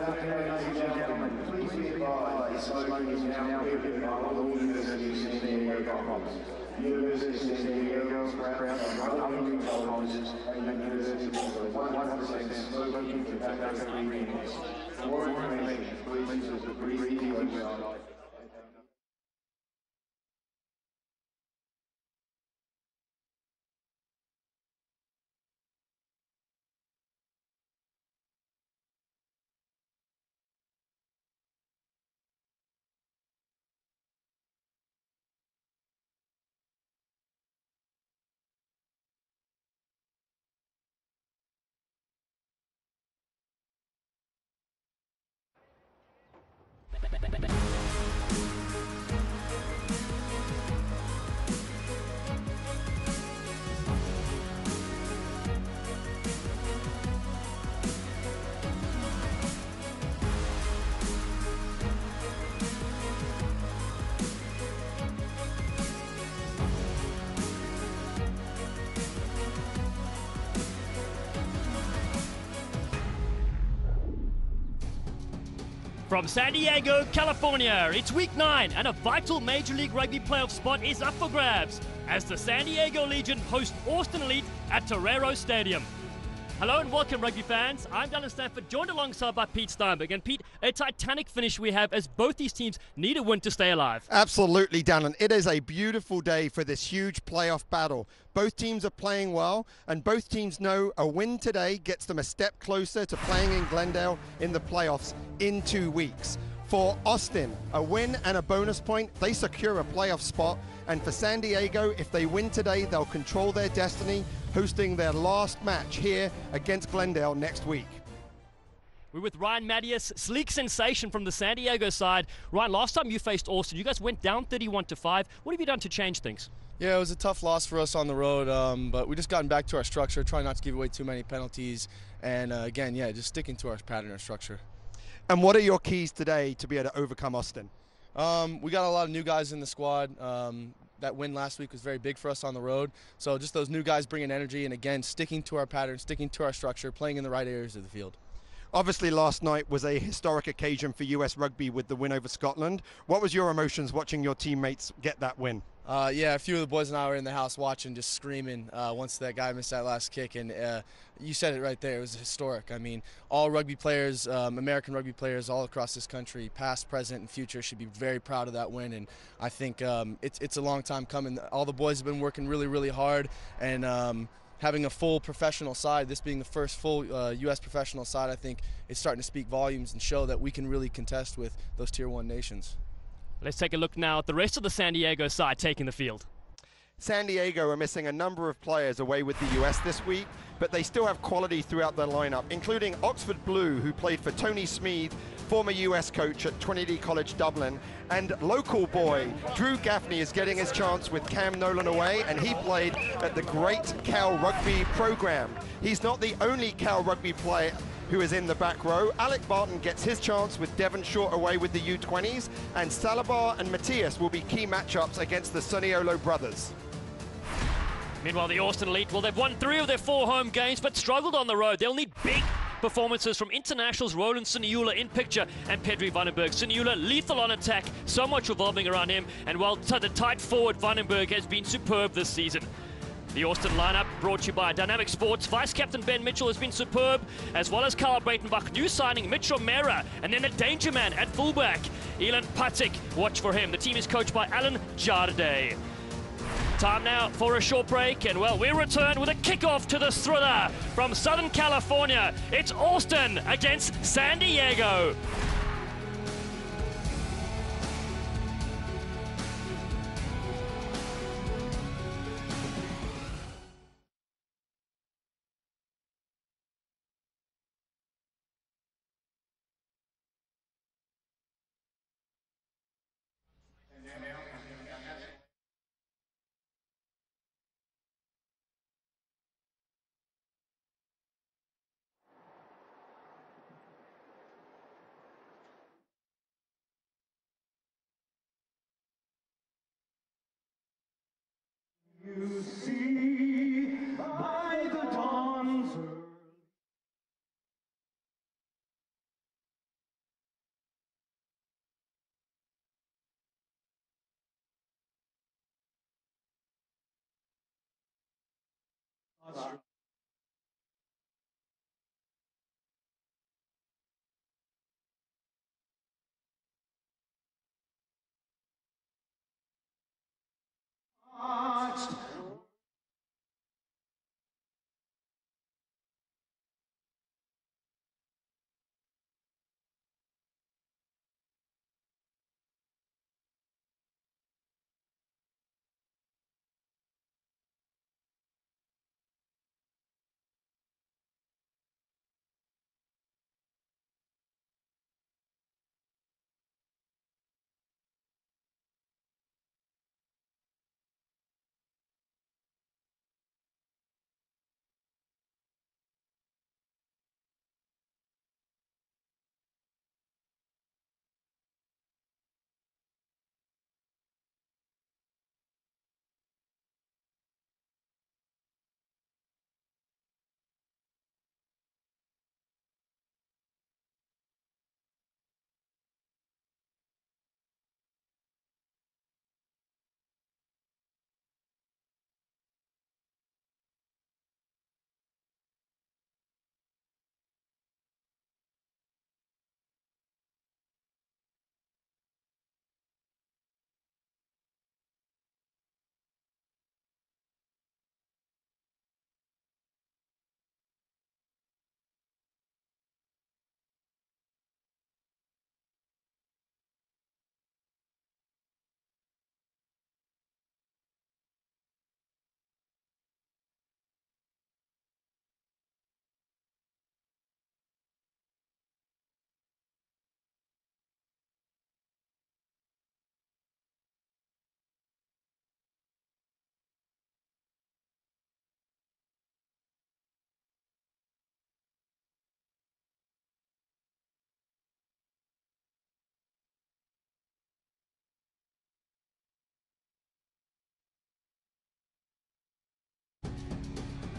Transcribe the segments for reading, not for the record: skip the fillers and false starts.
ladies and gentlemen, please be advised, smoking is now prohibited by all universities in San Diego province. University of San Diego is proud of running colleges and universities with 100% smoking tobacco-free campus. For more information, please visit the Rugby website. From San Diego, California, it's week 9 and a vital Major League Rugby playoff spot is up for grabs as the San Diego Legion host Austin Elite at Torero Stadium. Hello and welcome, rugby fans. I'm Dylan Stanford, joined alongside by Pete Steinberg. And Pete, a titanic finish we have as both these teams need a win to stay alive. Absolutely, Dylan. It is a beautiful day for this huge playoff battle. Both teams are playing well, and both teams know a win today gets them a step closer to playing in Glendale in the playoffs in 2 weeks. For Austin, a win and a bonus point, they secure a playoff spot. And for San Diego, if they win today, they'll control their destiny, hosting their last match here against Glendale next week. We're with Ryan Mattias, sleek sensation from the San Diego side. Ryan, last time you faced Austin, you guys went down 31-5. What have you done to change things? Yeah, it was a tough loss for us on the road, but we just gotten back to our structure, trying not to give away too many penalties, and again, yeah, just sticking to our pattern or structure. And what are your keys today to be able to overcome Austin? We got a lot of new guys in the squad. That win last week was very big for us on the road. So just those new guys bringing energy and, again, sticking to our pattern, sticking to our structure, playing in the right areas of the field. Obviously, last night was a historic occasion for US Rugby with the win over Scotland. What was your emotions watching your teammates get that win? Yeah, a few of the boys and I were in the house watching, just screaming once that guy missed that last kick. And you said it right there. It was historic. I mean, all rugby players, American rugby players all across this country, past, present, and future, should be very proud of that win. And I think it's a long time coming. All the boys have been working really, really hard. And having a full professional side, this being the first full U.S. professional side, I think it's starting to speak volumes and show that we can really contest with those Tier 1 nations. Let's take a look now at the rest of the San Diego side taking the field. San Diego are missing a number of players away with the US this week, but they still have quality throughout their lineup, including Oxford Blue, who played for Tony Smead, former US coach at Trinity College Dublin, and local boy Drew Gaffney is getting his chance with Cam Nolan away, and he played at the great Cal Rugby program. He's not the only Cal Rugby player who is in the back row. Alec Barton gets his chance with Devon Short away with the U20s, and Salabar and Matthias will be key matchups against the Suniolo brothers. Meanwhile, the Austin Elite, well, they've won 3 of their 4 home games, but struggled on the road. They'll need big performances from internationals Roland Suniula in picture and Pedri Vandenberg. Suniula lethal on attack, so much revolving around him, and while the tight forward Vandenberg has been superb this season. The Austin lineup brought to you by Dynamic Sports. Vice-Captain Ben Mitchell has been superb, as well as Carl Breitenbach. New signing Mitch O'Meara, and then the danger man at fullback, Elan Patik. Watch for him. The team is coached by Alan Jardine. Time now for a short break, and well, we return with a kickoff to this thriller from Southern California. It's Austin against San Diego. You see by the dawn's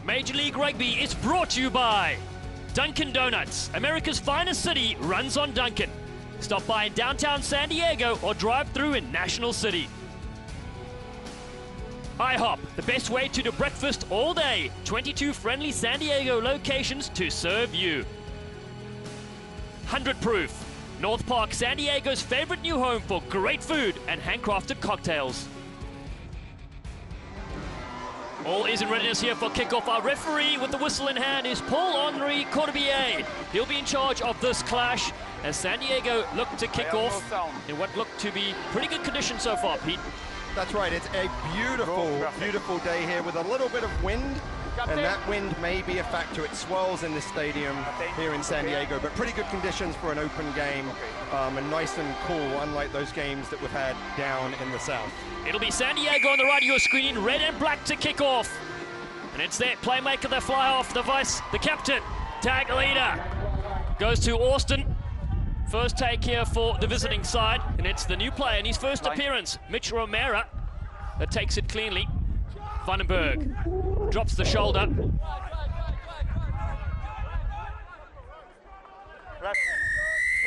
Major League Rugby is brought to you by Dunkin' Donuts. America's finest city runs on Dunkin'. Stop by in downtown San Diego or drive through in National City. IHOP, the best way to do breakfast all day. 22 friendly San Diego locations to serve you. 100 Proof, North Park, San Diego's favorite new home for great food and handcrafted cocktails. All is in readiness here for kickoff. Our referee with the whistle in hand is Paul-Henri Corbier. He'll be in charge of this clash as San Diego look to kick off in what look to be pretty good conditions so far, Pete. That's right, it's a beautiful day here with a little bit of wind, and that wind may be a factor. It swirls in this stadium here in San Diego, but pretty good conditions for an open game, and nice and cool, unlike those games that we've had down in the south. It'll be San Diego on the right of your screen, red and black to kick off. And it's their playmaker, the fly off, the captain, tag leader. Goes to Austin. First take here for the visiting side, and it's the new player in his first appearance, Mitch Romera, that takes it cleanly. Vandenberg drops the shoulder.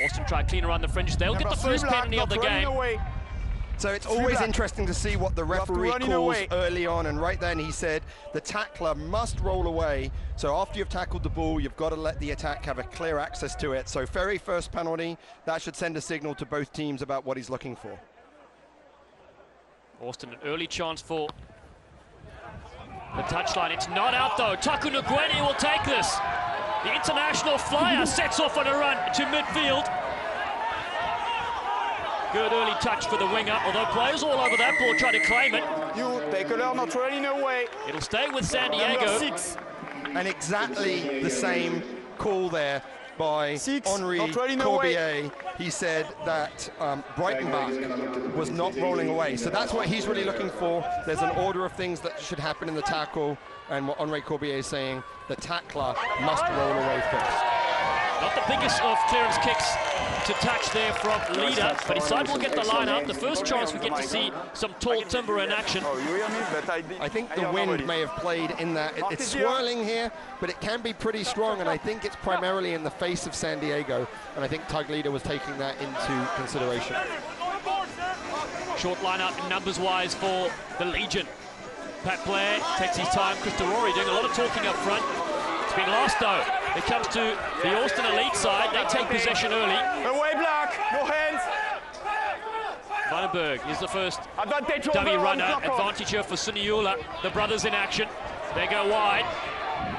Austin tried clean around the fringes. They'll get the first penalty of the game. So it's always interesting to see what the referee calls early on, and right then he said the tackler must roll away. So after you've tackled the ball, you've got to let the attack have a clear access to it. So very first penalty, that should send a signal to both teams about what he's looking for. Austin, an early chance for the touchline. It's not out though. Taku Nguyen will take this. The international flyer sets off on a run to midfield. Good early touch for the winger, although players all over that ball try to claim it. You take a learn not running away. It'll stay with San Diego. And exactly the same call there by Henri Corbier. He said that Breitenbach was not rolling away. So that's what he's really looking for. There's an order of things that should happen in the tackle, and what Henri Corbier is saying, the tackler must roll away first. Not the biggest of clearance kicks to touch there from leader, but his side will get the line up. The first chance we get to see some tall timber in action. I think the wind may have played in that. It's swirling here, but it can be pretty strong, and I think it's primarily in the face of San Diego, and I think Tug Leader was taking that into consideration. Short lineup numbers-wise for the Legion. Pat Blair takes his time. Krista Rory doing a lot of talking up front. It's been lost though. It comes to the Austin Elite side. They take possession early. Away black, no hands. Vandenberg is the first Advantage dummy over, runner. block on. Advantage here for Suniula. The brothers in action. They go wide.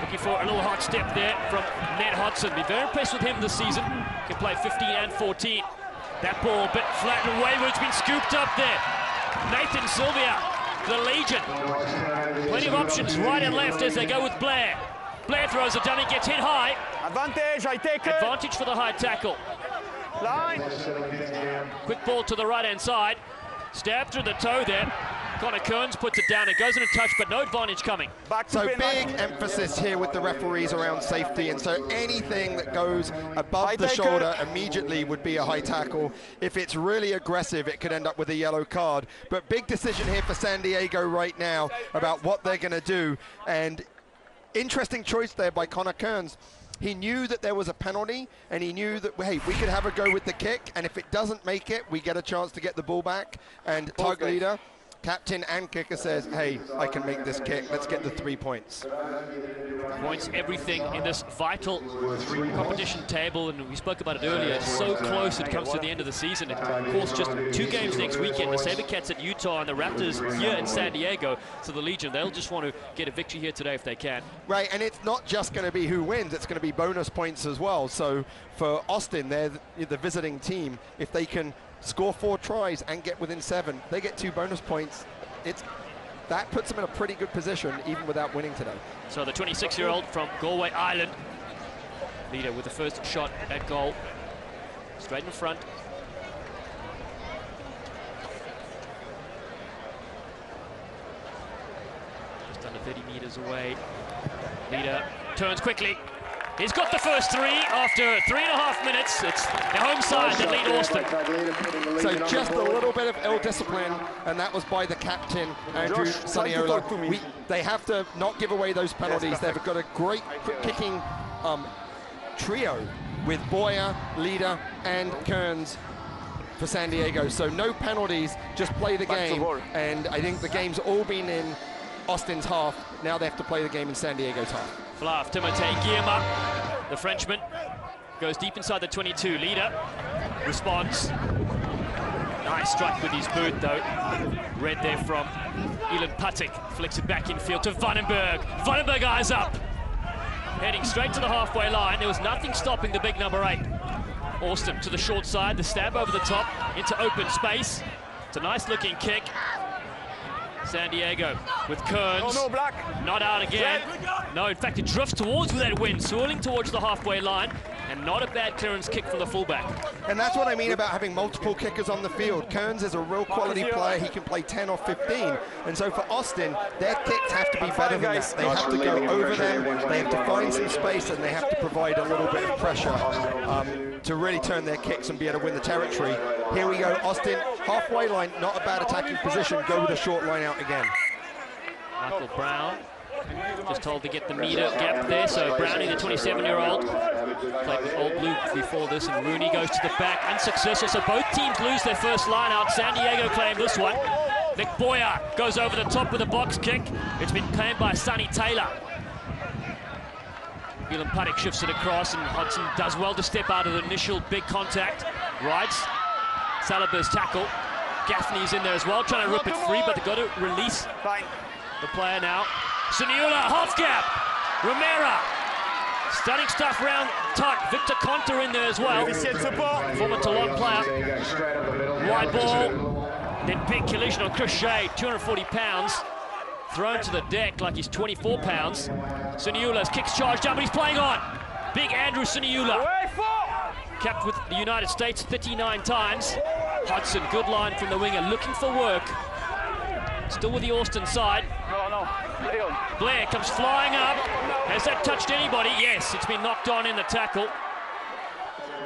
Looking for a little hot step there from Ned Hodgson. Been very impressed with him this season. Can play 15 and 14. That ball a bit flat and wayward. It's been scooped up there. Nathan Sylvia, the Legion. Plenty of options right and left as they go with Blair. Blair throws a dummy, gets hit high. Advantage, I take it. Advantage for the high tackle. Line. Quick ball to the right-hand side. Stab through the toe there. Connor Kearns puts it down. It goes in a touch, but no advantage coming. Back to So pin. big emphasis here with the referees around safety, and so anything that goes above High the tackle. shoulder immediately would be a high tackle. If it's really aggressive, it could end up with a yellow card. But big decision here for San Diego right now about what they're going to do, and interesting choice there by Connor Kearns. He knew that there was a penalty, and he knew that, hey, we could have a go with the kick, and if it doesn't make it, we get a chance to get the ball back. And tug leader, captain and kicker says, hey, I can make this kick. Let's get the 3 points. Points everything in this vital competition table, and we spoke about it earlier. It's so close it comes to the end of the season. And of course, just 2 games next weekend. The Sabercats at Utah and the Raptors here in San Diego. So the Legion, they'll just want to get a victory here today if they can. Right, and it's not just going to be who wins, it's going to be bonus points as well. So for Austin, they're the visiting team. If they can score 4 tries and get within 7, they get 2 bonus points. That puts them in a pretty good position, even without winning today. So the 26-year-old from Galway Island, leader with the first shot at goal. Straight in front. Just under 30 meters away. Leader turns quickly. He's got the first 3 after 3.5 minutes. It's the home side that lead Austin. So just a little bit of ill discipline, and that was by the captain, Andrew Josh, try to talk to me. Suniola. They have to not give away those penalties. They've got a great kicking trio with Boyer, Leader, and Kearns for San Diego. So no penalties, just play the game. And I think the game's all been in Austin's half. Now they have to play the game in San Diego's half. Flav, Timothée Guillermo, the Frenchman, goes deep inside the 22. Leader responds. Nice strike with his boot, though. Red there from Elon Patik. Flicks it back infield to Vandenberg. Vandenberg eyes up. Heading straight to the halfway line. There was nothing stopping the big number 8. Austin to the short side. The stab over the top into open space. It's a nice-looking kick. San Diego with Kearns. No, black. Not out again. No, in fact, it drifts towards with that wind, swirling towards the halfway line, and not a bad clearance kick from the fullback. And that's what I mean about having multiple kickers on the field. Kearns is a real quality player. He can play 10 or 15. And so for Austin, their kicks have to be better than that. They have to go over them, they have to find some space, and they have to provide a little bit of pressure to really turn their kicks and be able to win the territory. Here we go, Austin, halfway line, not a bad attacking position. Go with a short line out again. Michael Brown just told to get the meter gap there, so Brownie, the 27-year-old, played with Old Blue before this, and Rooney goes to the back, unsuccessful, so both teams lose their first line out. San Diego claimed this one. Nick Boyer goes over the top with a box kick. It's been claimed by Sonny Taylor. Elon Patik shifts it across, and Hodgson does well to step out of the initial big contact. Rides Salaber's tackle. Gaffney's in there as well, trying to rip it free, but they've got to release the player now. Suniula, half gap. Romero. Stunning stuff round tuck. Victor Conter in there as well. Former Toulon player. Wide ball. Then big collision on Chris Shea, 240 pounds. Thrown to the deck like he's 24 pounds. Suniula's kicks charged up, but he's playing on. Big Andrew Suniula. Capped with the United States 39 times. Hudson, good line from the winger, looking for work. Still with the Austin side. Blair comes flying up. Has that touched anybody? Yes, it's been knocked on in the tackle.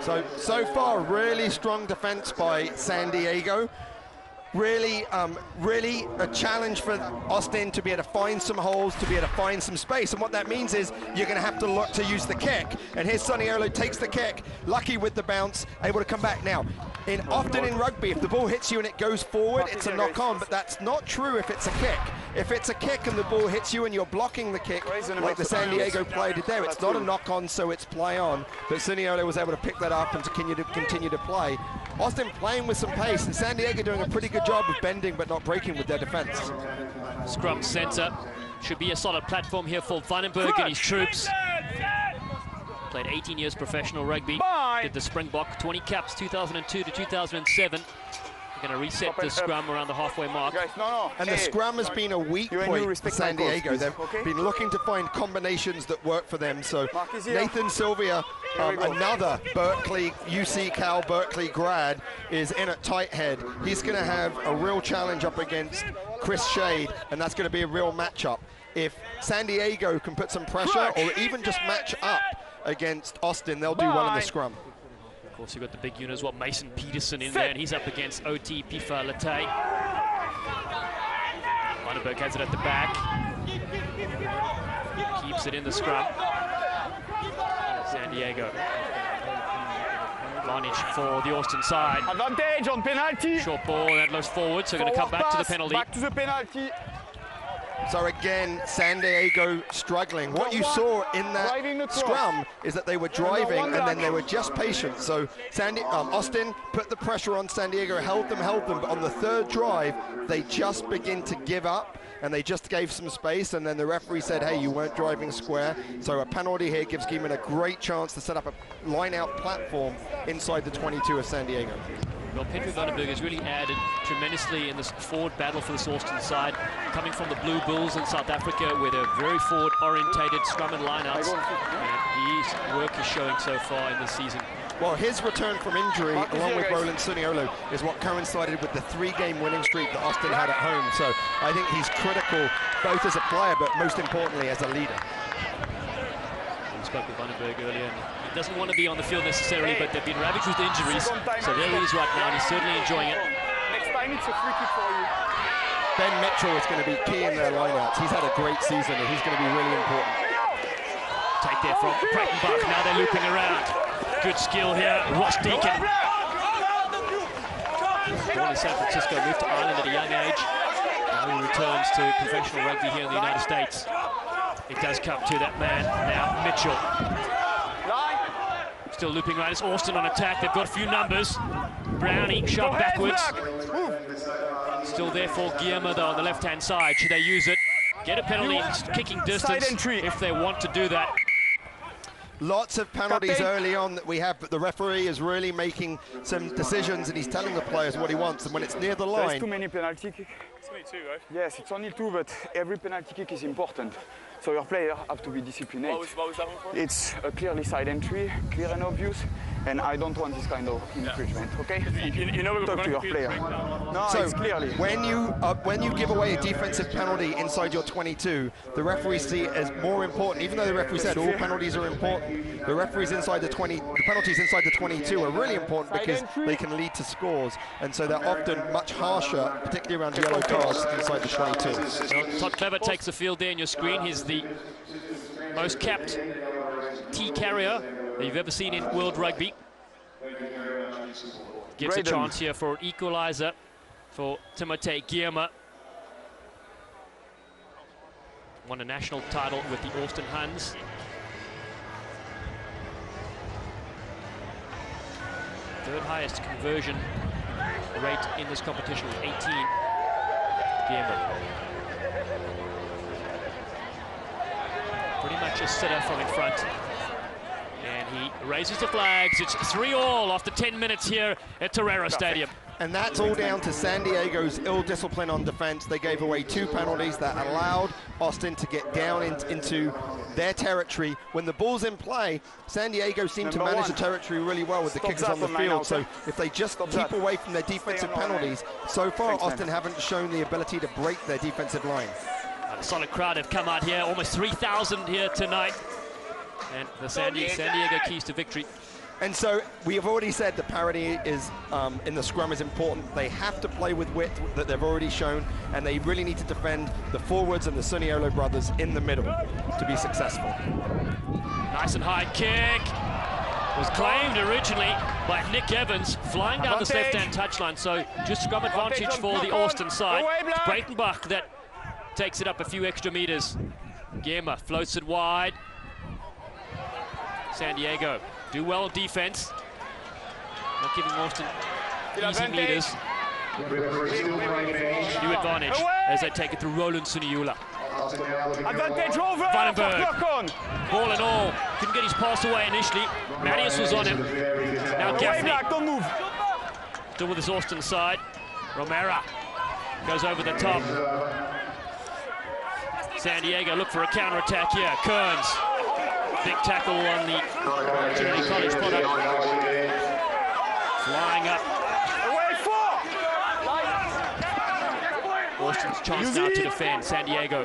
So far, really strong defense by San Diego. Really a challenge for Austin to be able to find some holes, to be able to find some space. And what that means is you're going to have to look to use the kick. And here's Suniula, takes the kick, lucky with the bounce, able to come back. Now, often in rugby, if the ball hits you and it goes forward, it's a knock-on, but that's not true if it's a kick. if it's a kick and the ball hits you and you're blocking the kick, like the San Diego player did there, it's not a knock-on, so it's play on. But Suniolo was able to pick that up and to continue to play. Austin playing with some pace, and San Diego doing a pretty good job of bending but not breaking with their defense. Scrum centre. Should be a solid platform here for Vandenberg and his troops. Played 18 years professional rugby. Did the Springbok, 20 caps, 2002 to 2007. We're going to reset the scrum around the halfway mark. And the scrum has been a weak point for San Diego. They've been looking to find combinations that work for them. So Nathan Sylvia, another Berkeley, UC Cal Berkeley grad, is in at tight head. He's going to have a real challenge up against Chris Shade, and that's going to be a real matchup. If San Diego can put some pressure or even just match up against Austin, they'll do well in the scrum. Of course, you've got the big unit as well, Mason Peterson in there, and he's up against OT Pifa Latay. Vandenberg has it at the back. Keeps it in the scrum. San Diego. Advantage for the Austin side. Advantage on penalty. Short ball, that goes forward, so going to come back to the penalty. Back to the penalty. So again, San Diego struggling. What you saw in that scrum is that they were driving and then they were just patient. So Austin put the pressure on San Diego, held them, but on the third drive, they just begin to give up and they just gave some space, and then the referee said, hey, you weren't driving square. So a penalty here gives Gieman a great chance to set up a line-out platform inside the 22 of San Diego. Well, Pedro Vandenberg has really added tremendously in this forward battle for this Austin side, coming from the Blue Bulls in South Africa, where they're very forward-orientated scrum and lineouts. And his work is showing so far in this season. Well, his return from injury, along with Roland Suniolo, is what coincided with the 3-game winning streak that Austin had at home. So I think he's critical, both as a player, but most importantly as a leader. We spoke with Vandenberg earlier, and he doesn't want to be on the field necessarily, but they've been ravaged with injuries. So there he is right now, and he's certainly enjoying it. Next time it's a free kick for you. Ben Mitchell is going to be key in their lineouts. He's had a great season, and he's going to be really important. Take there from Breitenbach. Now they're looping around. Good skill here. Ross Deacon. Born in San Francisco, moved to Ireland at a young age. Now he returns to professional rugby here in the United States. It does come to that man now, Mitchell. Still looping around. It's Austin on attack. They've got a few numbers. Brownie shoved backwards. Still there for Guillermo though on the left-hand side. Should they use it? Get a penalty in kicking distance if they want to do that. Lots of penalties early on that we have, but the referee is really making some decisions and he's telling the players what he wants, and when it's near the line... There's too many penalty kicks. It's only 2, right? Yes, it's only 2, but every penalty kick is important. So your players have to be disciplined. What was that one for? It's a clearly side entry, clear and obvious, and I don't want this kind of infringement, okay? You know we're talk to your player. No, so it's clearly. When you give away a defensive penalty inside your 22, the referees see it as more important. Even though the referee said all penalties are important, the referees inside the 20, the penalties inside the 22 are really important because they can lead to scores, and so they're often much harsher, particularly around yellow cards inside the 22. Well, Todd Clever takes the field there in your screen. He's the most capped T-carrier that you've ever seen in World Rugby. Gives a chance here for an equalizer for Timothée Guillermo. Won a national title with the Austin Huns. Third highest conversion rate in this competition with 18. Guillermo. Pretty much a sitter from in front. And he raises the flags. It's 3-all after 10 minutes here at Torero Stadium. And that's all down to San Diego's ill discipline on defense. They gave away 2 penalties that allowed Austin to get down into their territory. When the ball's in play, San Diego seemed to manage the territory really well with the kickers on the field. So if they just keep away from their defensive penalties, so far Austin haven't shown the ability to break their defensive line. A solid crowd have come out here, almost 3,000 here tonight. And the San Diego keys to victory. And so we have already said the parity is in the scrum is important. They have to play with width that they've already shown, and they really need to defend the forwards and the Suniolo brothers in the middle to be successful. Nice and high kick. Was claimed originally by Nick Evans, flying down this left-hand touchline. So just scrum advantage for the Austin side. Breitenbach that takes it up a few extra meters. Gemma floats it wide. San Diego do well defense. Not giving Austin easy meters. New advantage as they take it through Roland Suniula. Advantage over! Vandenberg, ball and all, couldn't get his pass away initially. Marius was on him. Now Gaffney, Don't move. still with his Austin side. Romero goes over the top. San Diego look for a counter-attack here. Kearns, big tackle on the Trinity College product. Flying up. Austin's chance now to defend. San Diego.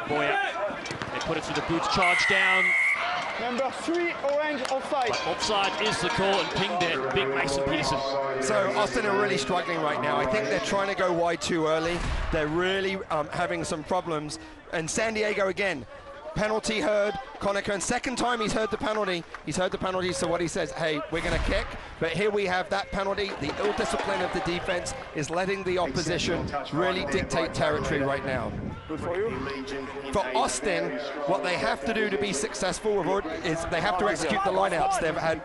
Boyer. They put it through the boots. Charge down. Number 3, orange, offside. But offside is the call and pinged there. Big Mason Peterson. So Austin are really struggling right now. I think they're trying to go wide too early. They're really having some problems. And San Diego again. Penalty heard. Connor Kearns, second time he's heard the penalty. He's heard the penalty, so what he says, hey, we're going to kick. But here we have that penalty. The ill discipline of the defense is letting the opposition really dictate territory right now. Good for you. For Austin, what they have to do to be successful is they have to execute the lineouts. They've had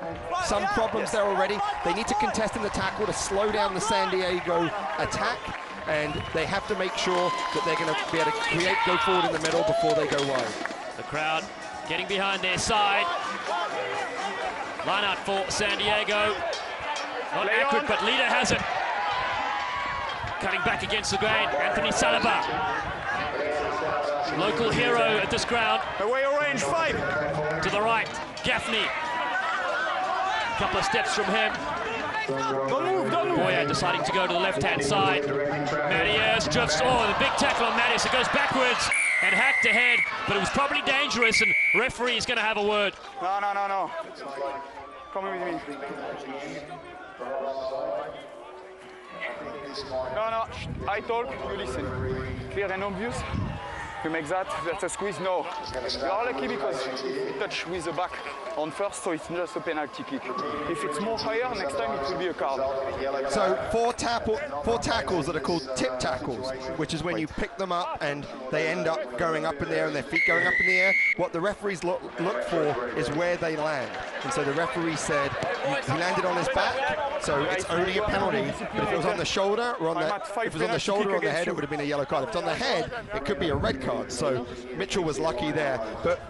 some problems there already. They need to contest in the tackle to slow down the San Diego attack. And they have to make sure that they're going to be able to go forward in the middle before they go wide. The crowd getting behind their side. Line out for San Diego. Not accurate, but leader has it. Cutting back against the grain, Anthony Salaba. Local hero at this ground. Away orange, 5. To the right, Gaffney. A couple of steps from him. Don't move, don't move. Boyer deciding to go to the left-hand side. Marius drifts, the big tackle on Marius. It goes backwards and hacked ahead, but it was probably dangerous, and referee is going to have a word. No. Come with me. No, I talk, you listen. Clear and obvious. You make that, that's a squeeze, no. You are lucky because you touch with the back on first, so it's just a penalty kick. If it's more higher, next time it will be a card. So four tackles that are called tip tackles, which is when you pick them up and they end up going up in the air and their feet going up in the air. What the referees look for is where they land. And so the referee said he landed on his back, so it's only a penalty. But if it was on the shoulder or on the head, it would have been a yellow card. If it's on the head, it could be a red card. So Mitchell was lucky there. But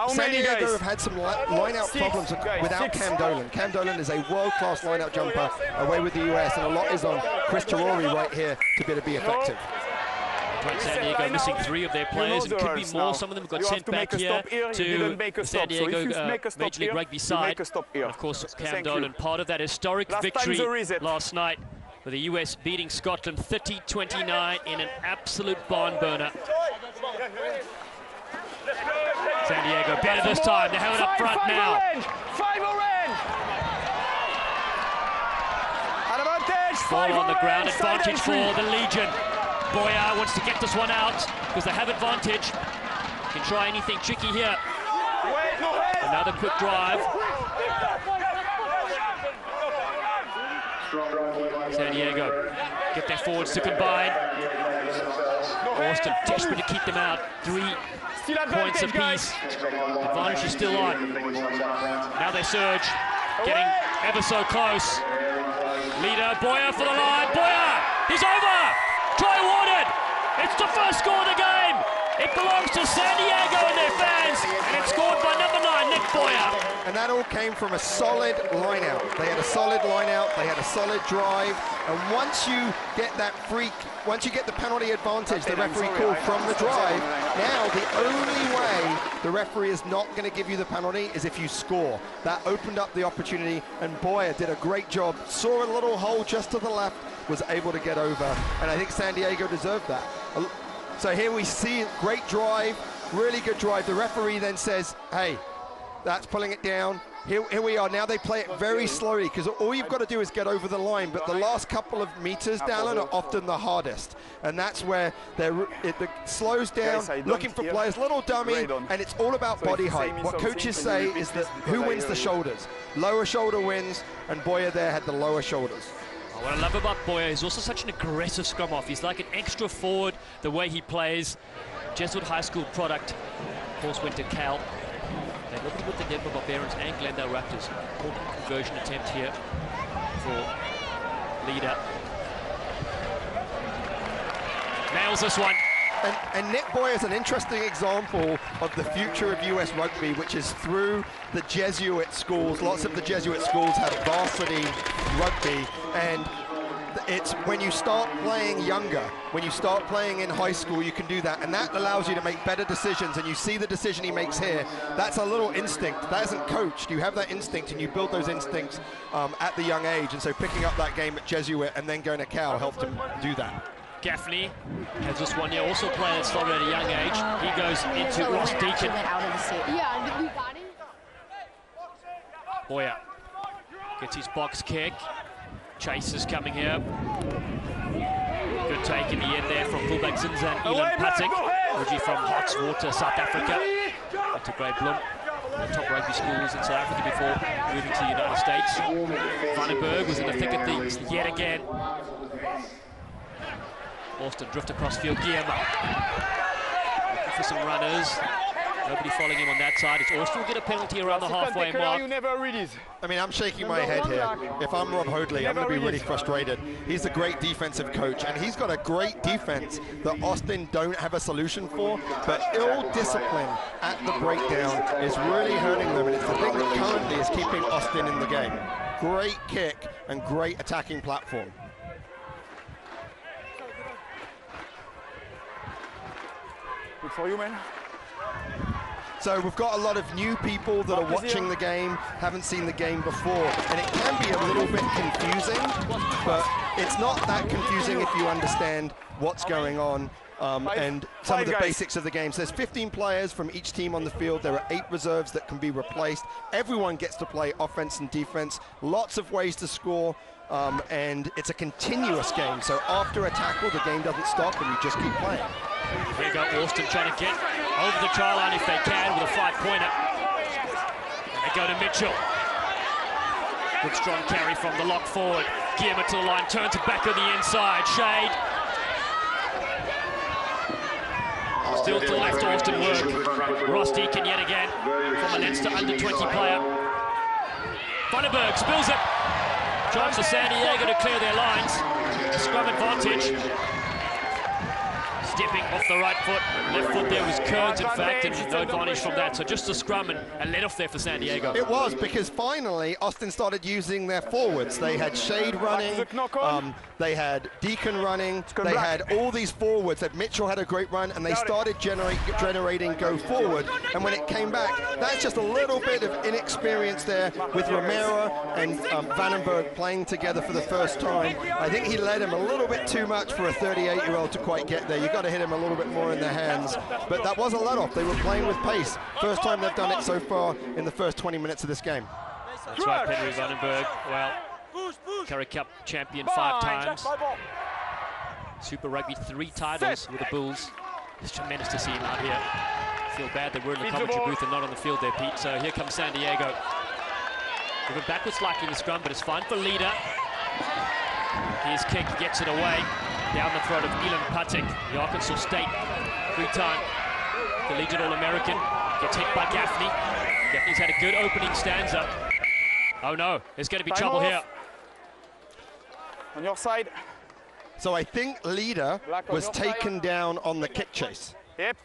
San Diego have had some line-out problems without Cam Dolan. Cam Dolan is a world-class line-out jumper away with the US, and a lot is on Chris Terori right here to be able to be effective. San Diego missing 3 of their players, and could be more. Some of them got sent back here to the San Diego Major League Rugby side. And of course, Cam Dolan, part of that historic victory last night, with the US beating Scotland 30-29 in an absolute barn burner. San Diego better this time. They have it up front now. 5 orange. Advantage. Ball on the ground. Advantage for the Legion. Boyer wants to get this one out because they have advantage. Can try anything tricky here. Another quick drive. San Diego get their forwards to combine. Austin desperate to keep them out. 3 points apiece. Advantage is still on. Now they surge, getting ever so close. Leader, Boyer for the line. Boyer, he's over. Try awarded. It's the first score of the game. It belongs to San Diego and their fans, and it's scored by number 9, Nick Boyer. And that all came from a solid line-out. They had a solid line-out, they had a solid drive, and once you get that once you get the penalty advantage the referee called from the drive, now the only way the referee is not going to give you the penalty is if you score. That opened up the opportunity, and Boyer did a great job, saw a little hole just to the left, was able to get over, and I think San Diego deserved that. So here we see great drive, really good drive. The referee then says, hey, that's pulling it down. Here we are. Now they play it very slowly because all you've got to do is get over the line, but the last couple of meters, Dallin, are often the hardest. And that's where it slows down, looking for players, little dummy, and it's all about body height. What coaches say is that who wins the shoulders? Lower shoulder wins, and Boyer there had the lower shoulders. What I love about Boyer, he's also such an aggressive scrum half. He's like an extra forward, the way he plays. Jesuit High School product. Of course, went to Cal. They're looking with the Denver Barbarians and Glendale Raptors. Important conversion attempt here for Leader. Nails this one. And Nick Boyer is an interesting example of the future of US rugby, which is through the Jesuit schools. Lots of the Jesuit schools have varsity rugby, and it's when you start playing younger, when you start playing in high school, you can do that, and that allows you to make better decisions. And you see the decision he makes here. That's a little instinct. That isn't coached. You have that instinct, and you build those instincts at the young age. And so picking up that game at Jesuit and then going to Cal helped him do that. Gaffney has this one here, also a player that started at a young age. He goes into Ross Deacon. Yeah, we got it. Boyer gets his box kick. Chase is coming here. Good take in the end there from fullback Zinzan Elan Patik. Originally from Hotswater, South Africa. Went to Grey Bloem, the top rugby schools in South Africa before moving to the United States. Vandenberg was in the thick of things yet again. Austin drift across field, Guillermo. Looking for some runners. Nobody following him on that side. It's Austin will get a penalty around the halfway mark. I mean, I'm shaking my head here. If I'm Rob Hoadley, I'm going to be really frustrated. He's a great defensive coach, and he's got a great defense that Austin don't have a solution for, but ill discipline at the breakdown is really hurting them, and it's the thing that currently is keeping Austin in the game. Great kick and great attacking platform. Good for you, man. So we've got a lot of new people that are watching the game, haven't seen the game before, and it can be a little bit confusing, but it's not that confusing if you understand what's going on and some of the basics of the game. So there's 15 players from each team on the field. There are 8 reserves that can be replaced. Everyone gets to play offense and defense. Lots of ways to score, and it's a continuous game. So after a tackle, the game doesn't stop, and you just keep playing. Here you go, Austin trying to get over the try line if they can with a 5-pointer. And they go to Mitchell. Good strong carry from the lock forward. Guillermo to the line, turns it back on the inside. Shade. Still to the left, Austin work. Ross Deacon yet again from a Leinster under-20 player. Vandenberg spills it. Chance for San Diego to clear their lines. Scrum advantage. Stepping off the right foot, left foot there was Kearns in fact, and no advantage from that. So just a scrum and let off there for San Diego. It was, because finally Austin started using their forwards. They had Shade running, they had Deacon running, they had all these forwards. That Mitchell had a great run, and they started generating go forward. And when it came back, that's just a little bit of inexperience there with Romero and Vandenberg playing together for the first time. I think he led him a little bit too much for a 38-year-old to quite get there. You got to hit him a little bit more in the hands, but that was a let-off. They were playing with pace. First time they've done it so far in the first 20 minutes of this game. That's right, Pedri Vandenberg. Well, Currie Cup champion 5 times. Super Rugby 3 titles with the Bulls. It's tremendous to see him out here. Feel bad that we're in the commentary booth and not on the field there, Pete. So here comes San Diego. They went backwards slightly in the scrum, but it's fine for Leader. His kick gets it away. Down the throat of Elan Patik, the Arkansas State 3-time collegiate All-American. Gets hit by Gaffney. Gaffney's had a good opening stanza. Oh no, there's going to be trouble here. On your side. So I think Leader was taken down on the kick chase. Yep.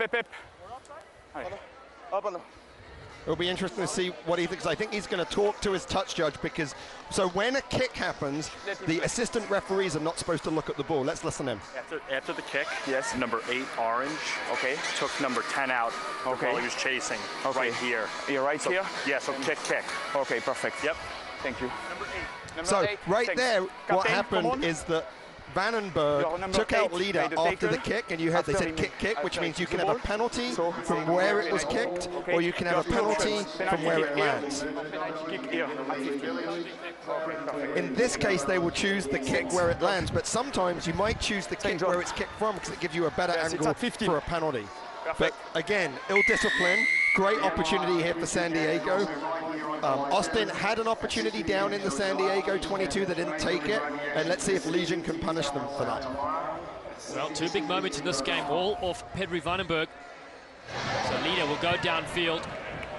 It'll be interesting to see what he thinks. I think he's going to talk to his touch judge, because so when a kick happens, the assistant referees are not supposed to look at the ball. Let's listen to him. After the kick, yes, number 8 orange. Okay. Took number 10 out. Okay. While he was chasing. Okay. Right here. You're right here. Yeah. So kick. Okay. Perfect. Yep. Thank you. So right there, what happened is that Vandenberg took out Leader after the kick, and you heard they said kick, which means you can have a penalty from where it was kicked, or you can have a penalty from where it lands. In this case, they will choose the kick where it lands, but sometimes you might choose the kick where it's kicked from, because it gives you a better angle for a penalty. But again, ill discipline, great opportunity here for San Diego. Austin had an opportunity down in the San Diego 22, they didn't take it, and let's see if Legion can punish them for that. Well, two big moments in this game, all off Pedri Vandenberg. So Lida will go downfield.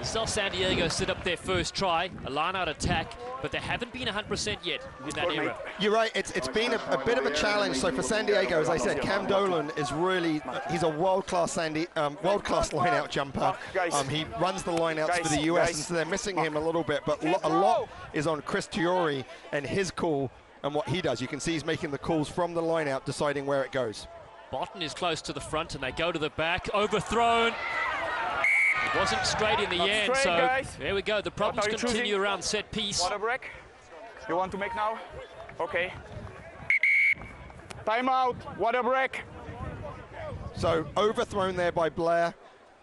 Still San Diego set up their first try, a line-out attack, but they haven't been 100% yet in that era. You're right, it's been a bit of a challenge. So for San Diego, as I said, Cam Dolan is really, he's a world-class line-out jumper. He runs the line-outs for the US, and so they're missing him a little bit, but a lot is on Chris Tiori and his call and what he does. You can see he's making the calls from the line-out, deciding where it goes. Botten is close to the front, and they go to the back, overthrown. It wasn't straight in the end, so guys. There we go. The problems continue around set piece. Water break? You want to make now? Okay. Timeout, water break. So overthrown there by Blair.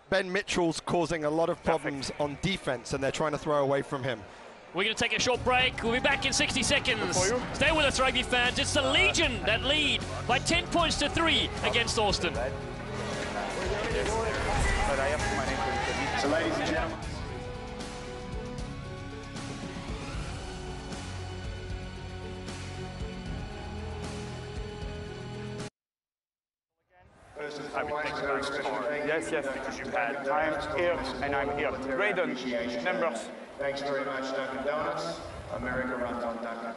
Ben Mitchell's causing a lot of problems on defense, and they're trying to throw away from him. We're going to take a short break. We'll be back in 60 seconds. Stay with us, rugby fans. It's the Legion that lead by 10 points to 3 against Austin. So, ladies and gentlemen. Yes, because you've had. I'm here and I'm here. Raiden, numbers. Thanks very much, Dunkin' Donuts. America runs on Dunkin'.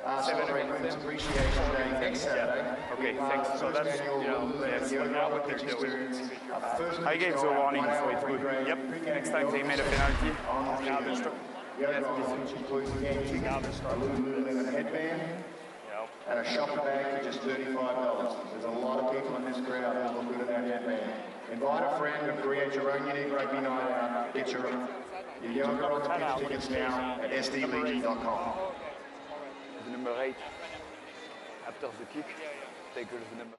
Veterans Appreciation Day next Saturday. Okay, thanks. So that's, yes, now what they're doing. I gave the warning, so it's good. Yep, next time they made a penalty. Now they're stuck. Yes, please. Includes a Lululemon headband and a shopper bag for just $35. There's a lot of people in this crowd who look good in that headband. Invite a friend and create your own unique rugby night out. Get your young girl to pitch tickets now at sdlegion.com. The number 8, after the kick, take the number.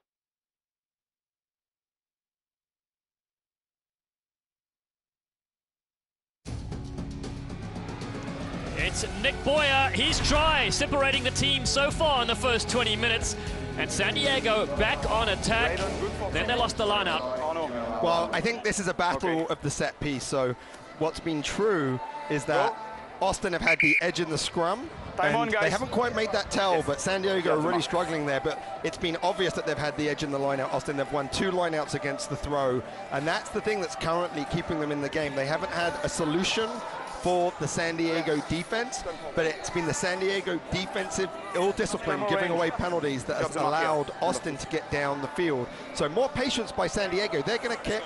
It's Nick Boyer, his try, separating the team so far in the first 20 minutes. And San Diego back on attack. Then they lost the line out. Well, I think this is a battle of the set piece. So what's been true is that Austin have had the edge in the scrum. And they haven't quite made that tell, but San Diego are really struggling there. But it's been obvious that they've had the edge in the line-out. Austin, they've won 2 line-outs against the throw. And that's the thing that's currently keeping them in the game. They haven't had a solution for the San Diego defense, but it's been the San Diego defensive ill-discipline giving away penalties that has allowed Austin to get down the field. So more patience by San Diego. They're going to kick.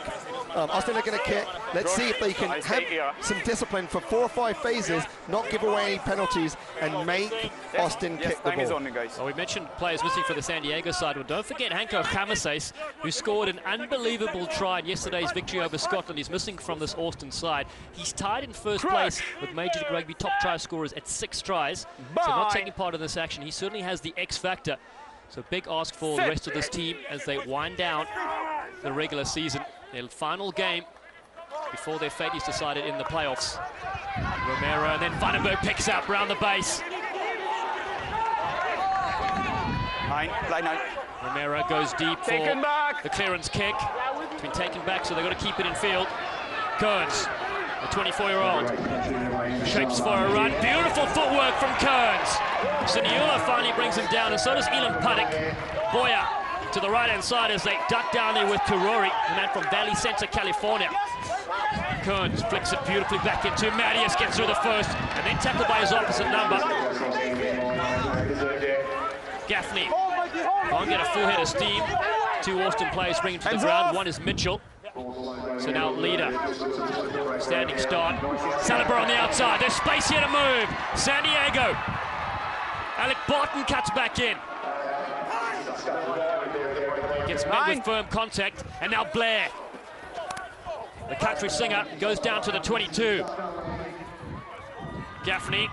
Austin are going to kick. Let's see if they can have some discipline for 4 or 5 phases, not give away any penalties, and make Austin kick the ball. Well, we mentioned players missing for the San Diego side. Well, don't forget Hanko Kamases, who scored an unbelievable try in yesterday's victory over Scotland. He's missing from this Austin side. He's tied in first place with Major League Rugby top try scorers at 6 tries. So not taking part in this action. He certainly has the X factor. So big ask for the rest of this team as they wind down the regular season. Their final game before their fate is decided in the playoffs. Romero, and then Vandenberg picks up round the base. Line out. Romero goes deep for the clearance kick. It's been taken back, so they've got to keep it in field. Kearns, the 24-year-old, shapes for a run. Beautiful footwork from Kearns. Siniula finally brings him down, and so does Elam Paddock. Boyer to the right-hand side as they duck down there with Kurori, the man from Valley Center, California. Kearns flicks it beautifully back into Mattias, gets through the first, and then tackled by his opposite number. Gaffney can't get a full head of steam. 2 Austin players bring him to the ground. One is Mitchell. So now Leader, standing start. Salibur on the outside. There's space here to move. San Diego. Alec Botten cuts back in. Gets met with firm contact, and now Blair, the country singer, goes down to the 22. Gaffney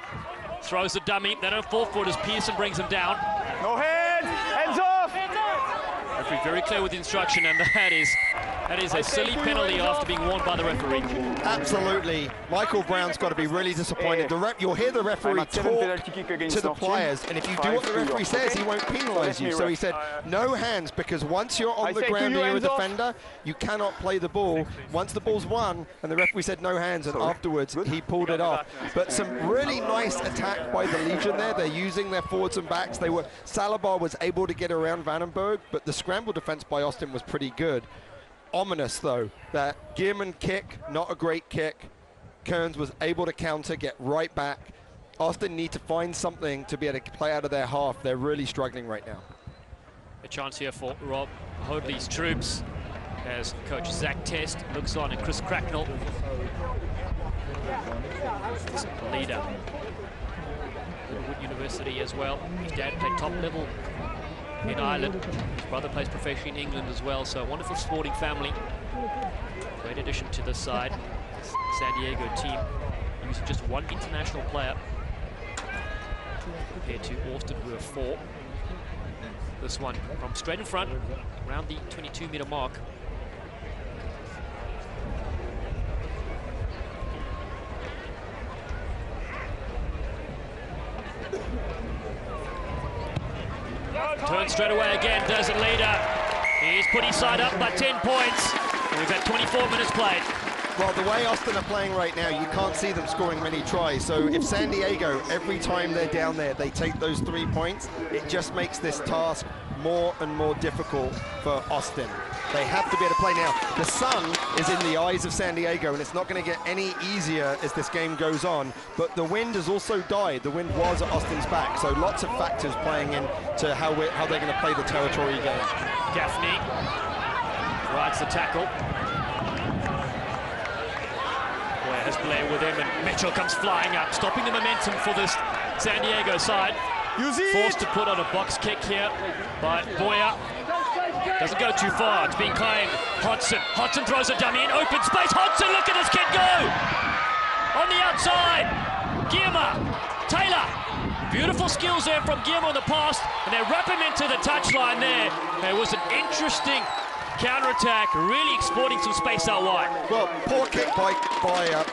throws the dummy. They don't fall for it as Pearson brings him down. No hands! Hands off! Referee very clear with the instruction, and that is That is a silly penalty after being warned by the referee. Absolutely. Michael Brown's got to be really disappointed. You'll hear the referee talk to the players, and if you do what the referee says, he won't penalise you. So he said, no hands, because once you're on the ground and you're a defender, you cannot play the ball. Once the ball's won, and the referee said no hands, and afterwards he pulled it off. But some really nice attack by the Legion there. They're using their forwards and backs. Salabar was able to get around Vandenberg, but the scramble defense by Austin was pretty good. Ominous, though, that Gearman kick, not a great kick. Kearns was able to counter, get right back. Austin need to find something to be able to play out of their half. They're really struggling right now. A chance here for Rob Hoadley's troops as coach Zach Test looks on, and Chris Cracknell, leader, Liverpool University as well. His dad played top level in Ireland. His brother plays professionally in England as well, so a wonderful sporting family. Great addition to this side. San Diego team using just one international player compared to Austin, who have 4. This one from straight in front, around the 22-meter mark. Turns straight away again, does it, leader. He's put his side up by 10 points. And we've had 24 minutes played. Well, the way Austin are playing right now, you can't see them scoring many tries. So if San Diego, every time they're down there, they take those 3 points, it just makes this task more and more difficult for Austin. They have to be able to play now. The sun is in the eyes of San Diego, and it's not going to get any easier as this game goes on. But the wind has also died. The wind was at Austin's back, so lots of factors playing into how they're going to play the territory game. Gaffney rides the tackle. Boyer has Blair with him, and Mitchell comes flying up, stopping the momentum for this San Diego side. Forced to put on a box kick here by Boyer. Doesn't go too far, it's being claimed. Hodson throws a dummy in open space. Hodson, look at this kid go! On the outside, Guillermo, Taylor. Beautiful skills there from Guillermo in the pass, and they wrap him into the touchline there. There was an interesting counter-attack, really exploiting some space out wide. Well, poor kick by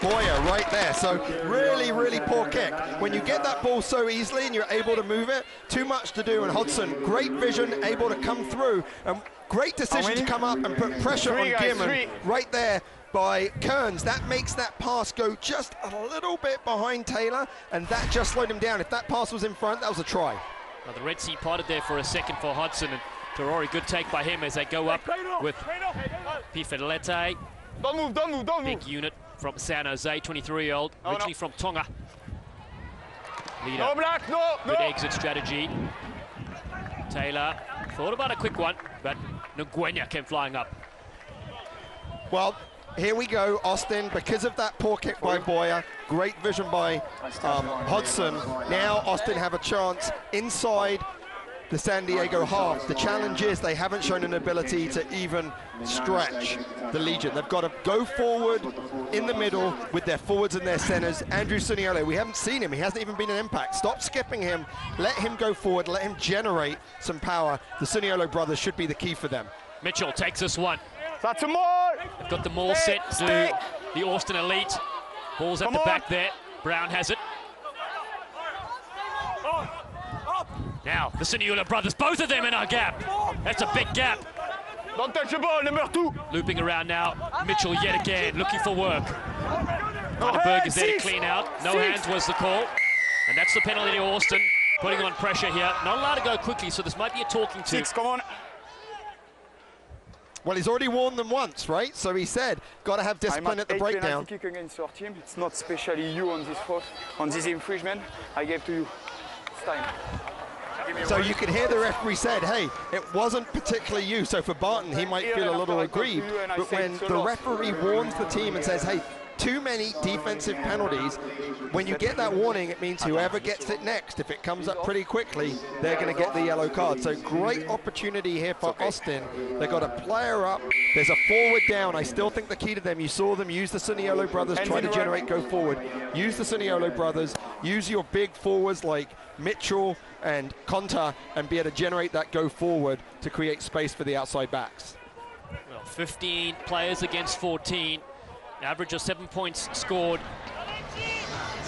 Boyer right there. So really, really poor kick. When you get that ball so easily and you're able to move it, too much to do. And Hodson, great vision, able to come through. And great decision to come up and put pressure on Gearman right there by Kearns. That makes that pass go just a little bit behind Taylor, and that just slowed him down. If that pass was in front, that was a try. Well, the Red Sea parted there for a second for Hodson, and Terori, good take by him as they go up with Pifelete. Don't move, don't move, don't move. Big unit from San Jose, 23-year-old, originally from Tonga. Leader, no black, no, good exit strategy. Taylor thought about a quick one, but Nguenya came flying up. Well, here we go, Austin, because of that poor kick by Boyer, great vision by Hodson. Now Austin have a chance inside the San Diego half. The challenge is they haven't shown an ability to even stretch the Legion. They've got to go forward in the middle with their forwards and their centers. Andrew Suniolo, we haven't seen him. He hasn't even been an impact. Stop skipping him. Let him go forward. Let him generate some power. The Suniolo brothers should be the key for them. Mitchell takes this one. That's a maul. They've got the maul set to the Austin Elite. Ball's at the back there. Brown has it. Now, the Suniolo brothers, both of them in our gap. That's a big gap. Don't touch the ball, number 2. Looping around now. Mitchell yet again, looking for work. Vandenberg is there to clean out. No hands was the call. And that's the penalty to Austin, putting on pressure here. Not allowed to go quickly, so this might be a talking to. 6, come on. Well, he's already warned them once, right? So he said, got to have discipline at the breakdown. Kick against your team. It's not especially you on this fault, on this infringement. I gave to you. It's time. So you can hear the referee said, hey, it wasn't particularly you. So for Barton, he might feel a little aggrieved. But when the referee warns the team and says, hey, too many defensive penalties, when you get that warning, it means whoever gets it next, if it comes up pretty quickly, they're going to get the yellow card. So great opportunity here for Austin. They've got a player up. There's a forward down. I still think the key to them, you saw them use the Suniolo brothers, try to generate go forward. Use the Suniolo brothers. Use your big forwards like Mitchell and Conta and be able to generate that go forward to create space for the outside backs. Well, 15 players against 14. Average of 7 points scored.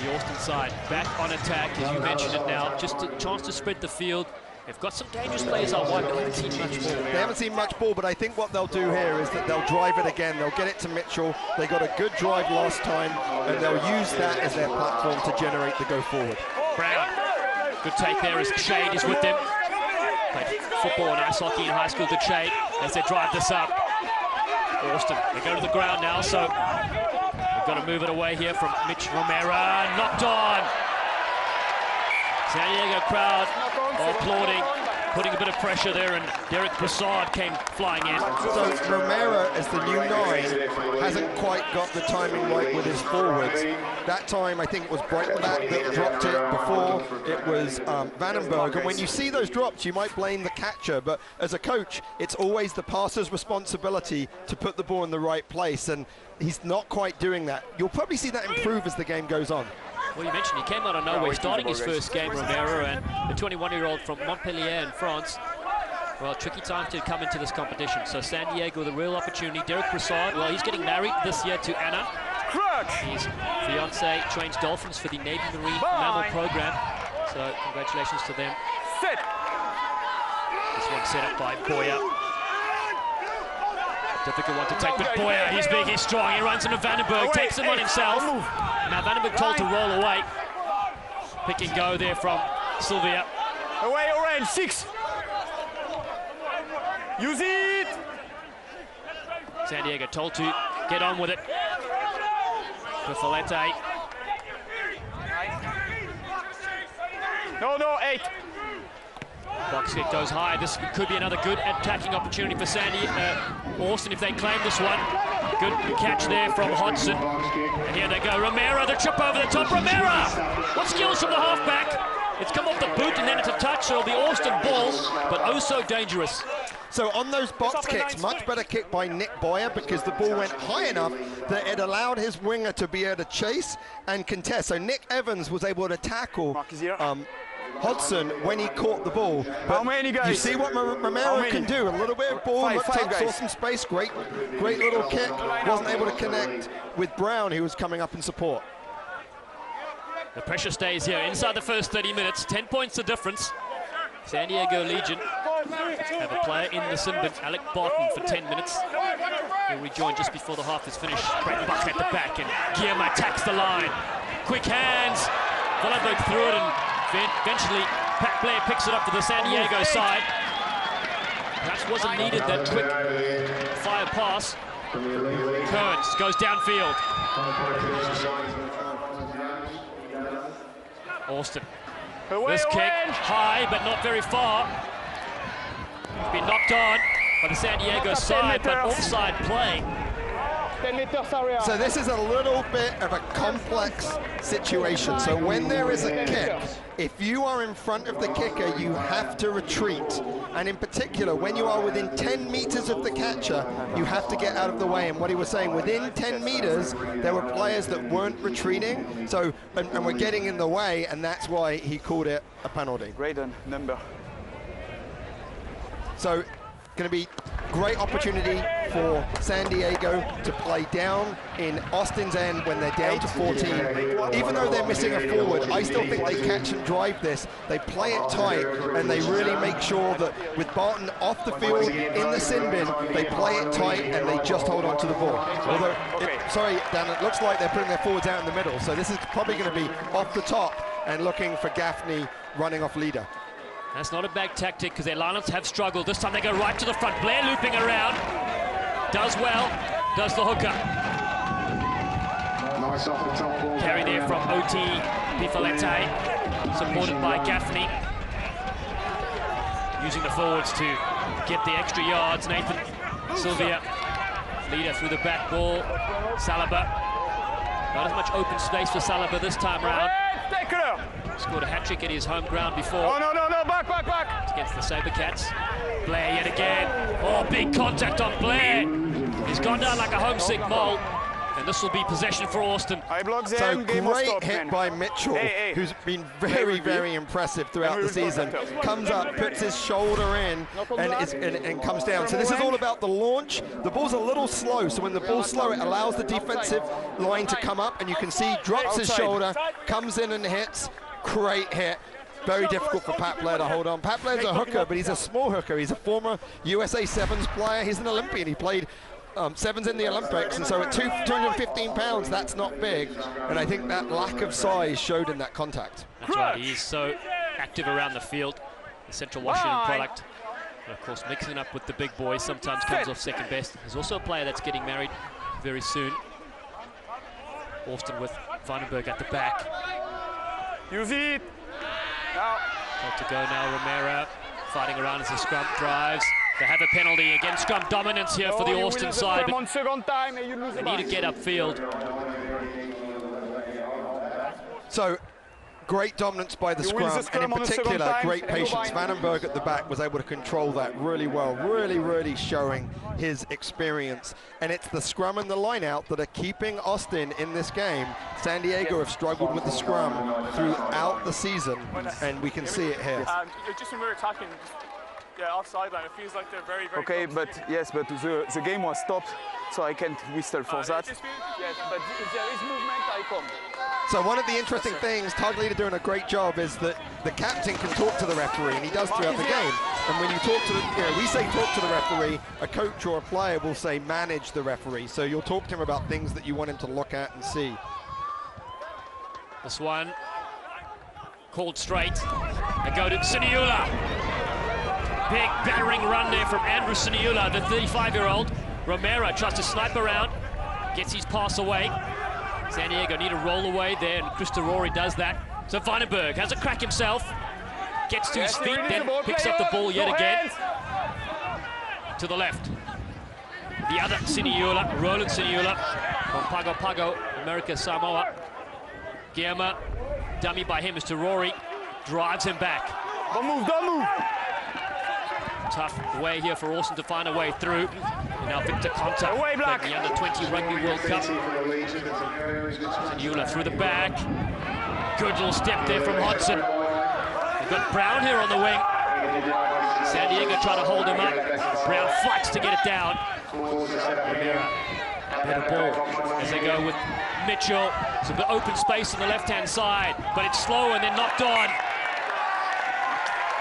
The Austin side back on attack, as you mentioned it now. Just a chance to spread the field. They've got some dangerous players out wide, but they haven't seen much ball. They haven't seen much ball, but I think what they'll do here is that they'll drive it again. They'll get it to Mitchell. They got a good drive last time, and they'll use that as their platform to generate the go forward. Brown, good take there as Shade is with them. Played football and ice hockey in high school, good Shade, as they drive this up. Austin, they go to the ground now, so they've got to move it away here from Mitch Romero. Knocked on. San Diego crowd applauding, putting a bit of pressure there, and Derek Brassard came flying in. So Romero, as the new 9, hasn't quite got the timing right with his forwards. That time, I think it was Breitenbach that dropped it. Before, it was Vandenberg. And when you see those drops, you might blame the catcher. But as a coach, it's always the passer's responsibility to put the ball in the right place. And he's not quite doing that. You'll probably see that improve as the game goes on. Well, you mentioned he came out of nowhere, starting his first game, Romero, and the 21-year-old from Montpellier in France. Well, tricky time to come into this competition. So San Diego with a real opportunity. Derek Brassard, well, he's getting married this year to Anna. His fiance trains dolphins for the Navy Marine Mammal Program. So congratulations to them. This one set up by Boyer. Difficult one to take, but Boyer, he's big, he's strong. He runs into Vandenberg, takes him on himself. Now Vandenberg told to roll away. Pick and go there from Sylvia. Away, orange, 6. Use it. San Diego told to get on with it. Pifalete. No, 8. Box kick goes high. This could be another good attacking opportunity for Austin if they claim this one. Good catch there from Hodgson. And here they go. Romero, the chip over the top. Romero! What skills from the halfback? It's come off the boot and then it's a touch, so it'll be Austin ball, but oh so dangerous. So on those box kicks, much better kick by Nick Boyer, because the ball went high enough that it allowed his winger to be able to chase and contest. So Nick Evans was able to tackle Hodgson when he caught the ball. But how many guys? You see what Romero can do. A little bit of ball, saw some space, great little kick. Wasn't able to connect with Brown, who was coming up in support. The pressure stays here inside the first 30 minutes. 10 points the difference. San Diego Legion have a player in the Sinbin, Alec Barton, for 10 minutes. He'll rejoin just before the half is finished. Great buck at the back, and Guillermo attacks the line. Quick hands. Vandenberg threw it, and eventually Pat Blair picks it up for the San Diego side. Perhaps wasn't needed that quick fire pass. Kearns goes downfield. Austin. This kick high, but not very far. It's been knocked on by the San Diego side, but offside play. So this is a little bit of a complex situation. So when there is a kick, if you are in front of the kicker, you have to retreat. And in particular, when you are within 10 meters of the catcher, you have to get out of the way. And what he was saying, within 10 meters, there were players that weren't retreating. So, and were getting in the way, and that's why he called it a penalty. Great number. So, going to be great opportunity for San Diego to play down in Austin's end when they're down to 14. Even though they're missing a forward, I still think they catch and drive this. They play it tight, and they really make sure that with Barton off the field in the sin bin, they play it tight and they just hold on to the ball. Although, sorry, Dan, it looks like they're putting their forwards out in the middle, so this is probably going to be off the top and looking for Gaffney running off leader. That's not a bad tactic, because their lineups have struggled. This time they go right to the front. Blair looping around. Does well. Does the hooker. Nice off the top ball. Carry there from OT Pifalete. Supported by Gaffney. Using the forwards to get the extra yards. Nathan Sylvia. Leader through the back ball. Saliba. Not as much open space for Saliba this time round. Scored a hat-trick at his home ground before. Oh, no, back. It's against the Sabercats. Blair yet again. Oh, big contact on Blair. He's gone down like a homesick mole. And this will be possession for Austin. I block them. So Game great stop, hit man. by Mitchell, who's been very, very impressive throughout the season. Comes up, puts his shoulder in, and comes down. So this is all about the launch. The ball's a little slow, so when the ball's slow, it allows the defensive line to come up, and you can see drops his shoulder, comes in and hits. Great hit. Very difficult for Pat Blair to hold on. Pat Blair's a hooker, but he's a small hooker. He's a former USA Sevens player. He's an Olympian. He played sevens in the Olympics, and so at 215 pounds, that's not big. And I think that lack of size showed in that contact. That's right, he's so active around the field, the Central Washington product. And of course, mixing up with the big boys sometimes comes off second best. There's also a player that's getting married very soon. Austin with Vandenberg at the back. Use it. Got to go now, Romero fighting around as the scrum drives. They have a penalty. Again, scrum dominance here for the Austin side, but they need to get upfield. So, great dominance by the scrum, and in particular, great patience. Vandenberg at the back was able to control that really well, really showing his experience. And it's the scrum and the line out that are keeping Austin in this game. San Diego have struggled with the scrum throughout the season, and we can see it here. Just when we were talking, yeah, off sideline, it feels like they're very okay, but yes, but the game was stopped, so I can't whistle for that. Yes, but if there is movement, I come. So one of the interesting things, Tug Leader doing a great job, is that the captain can talk to the referee, and he does throughout the game. And when you talk to the, we say talk to the referee, a coach or a player will say manage the referee. So you'll talk to him about things that you want him to look at and see. This one called straight. They go to Siniula. Big battering run there from Andrew Siniula, the 35-year-old. Romero tries to snipe around, gets his pass away. San Diego need to roll away there, and Krista Rory does that. So Vandenberg has a crack himself, gets to his feet, then picks up the ball yet again. To the left. The other Siniula, Roland Siniula from Pago Pago, America Samoa. Guillermo, dummy by him is to Rory, drives him back. Don't move, don't move. Tough way here for Austin to find a way through. And now Victor Conta, the Under-20 Rugby World Cup. Siniula through the back. Good little step there from Hodgson. We've got Brown here on the wing. San Diego trying to hold him up. Brown fights to get it down. Rivera, better ball as they go with Mitchell. Some open space on the left-hand side, but it's slow and then knocked on.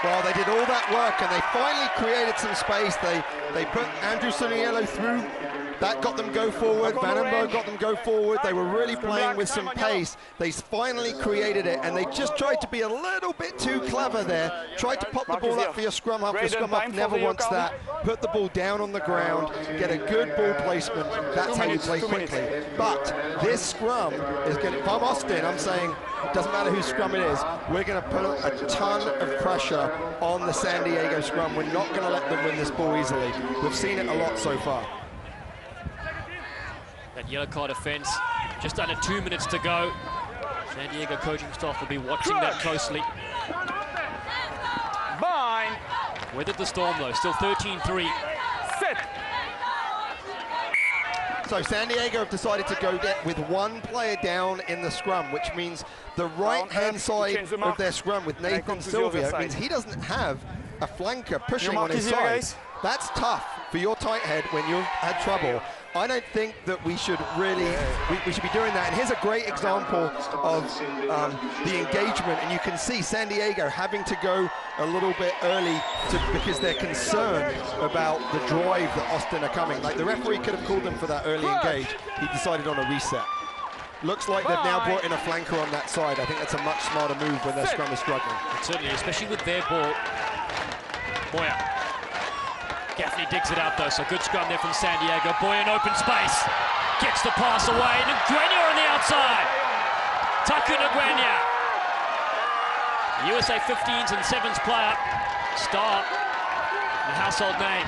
Well, they did all that work, and they finally created some space. They put Andrew Siniello through. That got them go forward. Vandenberg got them go forward. They were really playing with some pace. They finally created it, and they just tried to be a little bit too clever there. Tried to pop the ball up for your scrum half. Your scrum half never wants that. Put the ball down on the ground, get a good ball placement. That's how you play quickly. But this scrum is going to, if I'm Austin, I'm saying, it doesn't matter whose scrum it is, we're going to put a ton of pressure on the San Diego scrum. We're not going to let them win this ball easily. We've seen it a lot so far. That yellow card offense, just under 2 minutes to go. San Diego coaching staff will be watching that closely. Bind. Weathered the storm though, still 13-3. Set. So San Diego have decided to go with one player down in the scrum, which means the right-hand side of their scrum with Nathan Silvio means he doesn't have a flanker pushing on his side. That's tough for your tight head when you've had trouble. I don't think that we should really, we should be doing that. And here's a great example of the engagement. And you can see San Diego having to go a little bit early because they're concerned about the drive that Austin are coming. Like the referee could have called them for that early engage. He decided on a reset. Looks like they've now brought in a flanker on that side. I think that's a much smarter move when their scrum is struggling. And certainly, especially with their ball. Boyer. Gaffney digs it out though, so good scrum there from San Diego. Boyer in open space. Gets the pass away. Nguyen on the outside. Taku Nguyen. USA 15s and 7s player. Star. The household name.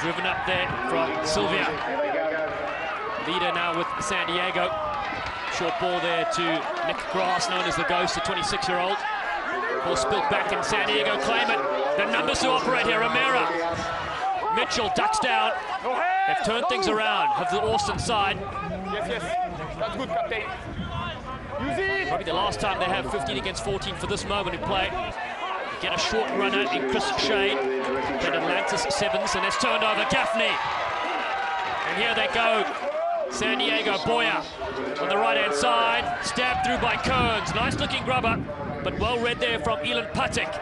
Driven up there from Sylvia. Leader now with San Diego. Short ball there to Nick Grass, known as the Ghost, the 26-year-old. Ball spilled back and San Diego claim it. The numbers to operate here. Romero Mitchell ducks down. They've turned things around, have the Austin side. Yes. That's good, captain. Use it. Probably the last time they have 15 against 14 for this moment in play. Get a short runner in Chris Shade. Played Atlantis sevens, and it's turned over Gaffney. And here they go. San Diego, Boyer on the right-hand side. Stabbed through by Kearns. Nice-looking grubber, but well read there from Elon Patek.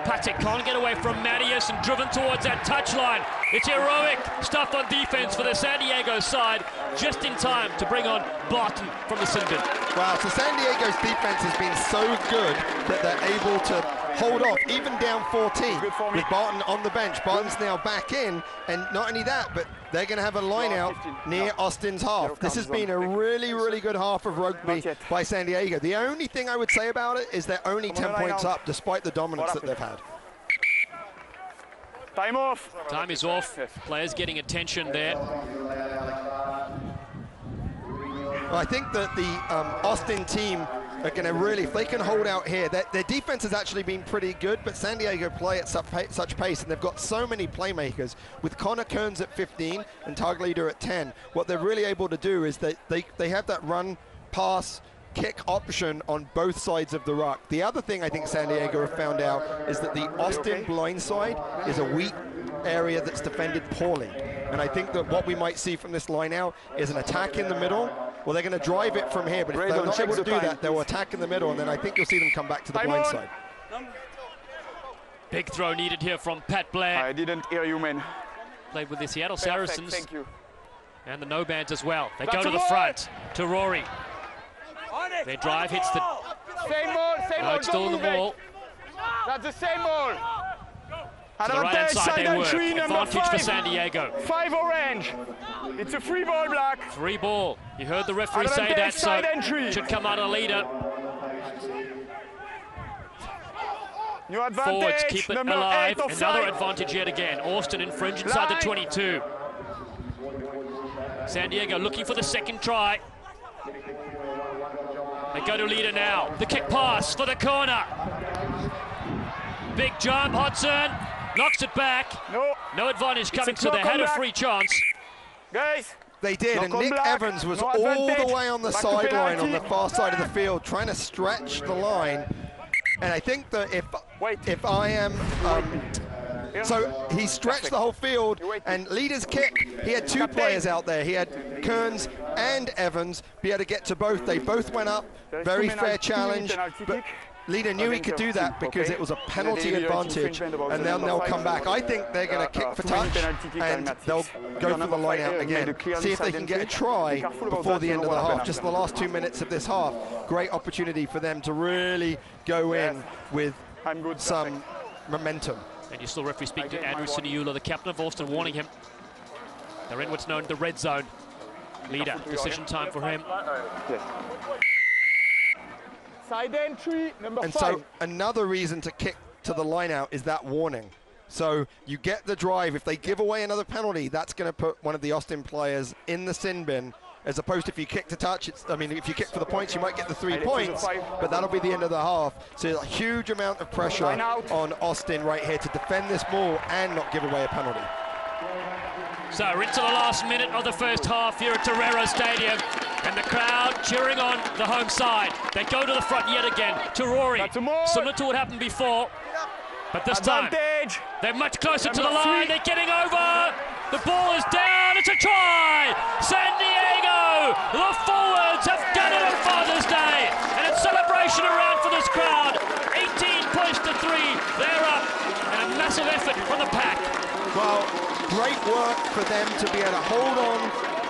Patek can't get away from Mattias and driven towards that touchline. It's heroic stuff on defense for the San Diego side, just in time to bring on Barton from the Sinbin. Wow, so San Diego's defense has been so good that they're able to hold off, even down 14, with Barton on the bench. Barton's now back in, and not only that, but they're going to have a line out near Austin's half. This has been a really, really good half of rugby by San Diego. The only thing I would say about it is they're only 10 points up, despite the dominance that they've had. Time off. Time is off. Players getting attention there. Well, I think that the Austin team are going to really, if they can hold out here, their defense has actually been pretty good, but San Diego play at such pace, and they've got so many playmakers. With Connor Kearns at 15 and Tagleder at 10, what they're really able to do is they have that run, pass, kick option on both sides of the ruck. The other thing I think San Diego have found out is that the Austin blind side is a weak area that's defended poorly. And I think that what we might see from this line out is an attack in the middle. Well, they're going to drive it from here, but if they're not able to do that, they'll attack in the middle, and then I think you'll see them come back to the blind side. Big throw needed here from Pat Blair. I didn't hear you, man. Played with the Seattle Saracens. Thank you. And the no bands as well. They go to the front to Rory. Their drive hits the... Same ball, No, it's still in the ball. That's the same ball. To the right-hand side they work. Advantage for San Diego. 5 orange. It's a free ball, Black. Free ball. You heard the referee say that, so should come out a leader. New advantage. Forwards keep it number alive. 8 offside. Another advantage yet again. Austin in fringe inside the 22. San Diego looking for the second try. They go to leader now. The kick pass for the corner. Big jump, Hodson knocks it back. No advantage coming, so they had a free chance. Guys, they did, and Nick Evans was all the way on the sideline on the far side of the field, trying to stretch the line. And I think that if I am... so he stretched the whole field, and leader's kick, he had two players out there. He had Kearns and Evans be able to get to both. They both went up. Very fair challenge. But leader knew he could do that because it was a penalty advantage, and then they'll come back. I think they're going to kick for touch, and they'll go for the line out again. See if they can get a try before the end of the half. Just the last 2 minutes of this half. Great opportunity for them to really go in with some momentum. And you still referee speak to Andrew Siniula, the captain of Austin, warning him. They're in what's known as the red zone. Leader, decision time for him. Side entry, number 5. And so another reason to kick to the line out is that warning. So you get the drive. If they give away another penalty, that's going to put one of the Austin players in the sin bin, as opposed to if you kick to touch. I mean, if you kick for the points, you might get the 3 points, but that'll be the end of the half. So a huge amount of pressure on Austin right here to defend this ball and not give away a penalty. So we're into the last minute of the first half here at Torero Stadium, and the crowd cheering on the home side. They go to the front yet again to Rory, similar to what happened before, but this time they're much closer to the line. They're getting over. The ball is down. It's a try. San Diego, the forwards have done it on Father's Day, and it's celebration around for this crowd. 18 points to 3. They're up, and a massive effort from the pack. Well, great work for them to be able to hold on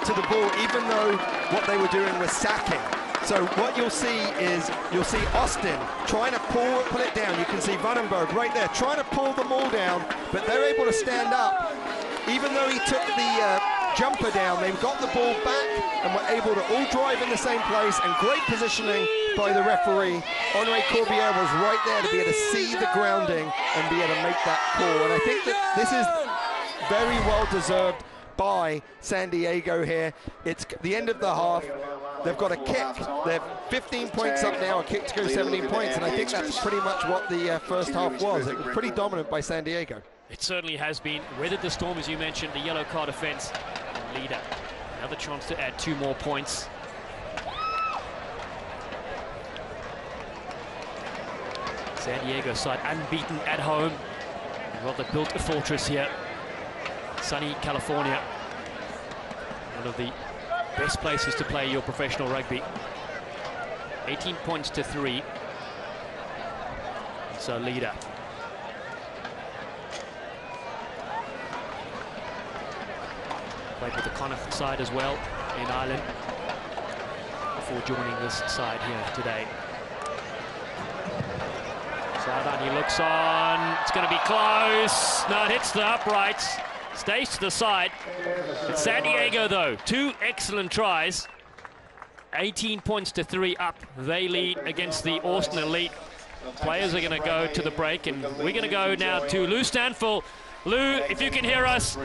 to the ball, even though what they were doing was sacking. So what you'll see is, you'll see Austin trying to pull it down. You can see Vandenberg right there trying to pull them all down, but they're able to stand up. Even though he took the jumper down, they got the ball back and were able to all drive in the same place, and great positioning by the referee. Henri Corbière was right there to be able to see the grounding and be able to make that call. And I think that this is very well deserved by San Diego here. It's the end of the half. They've got a kick. They're 15 points up now, a kick to go 17 points, and I think that's pretty much what the first half was. It was pretty dominant by San Diego. It certainly has been. Weathered the storm, as you mentioned, the yellow card offence. Leader, another chance to add 2 more points. San Diego side unbeaten at home. Well, they built a fortress here. Sunny California. One of the best places to play your professional rugby. 18 points to 3. So leader. Played with the Connacht side as well in Ireland before joining this side here today. Sideline, he looks on. It's going to be close. No, it hits the uprights. Stays to the side. It's San Diego, though. 2 excellent tries. 18 points to 3 up. They lead against the Austin Elite. Players are going to go to the break, and we're going to go now to Lou Stanfill. Lou, if you can hear us,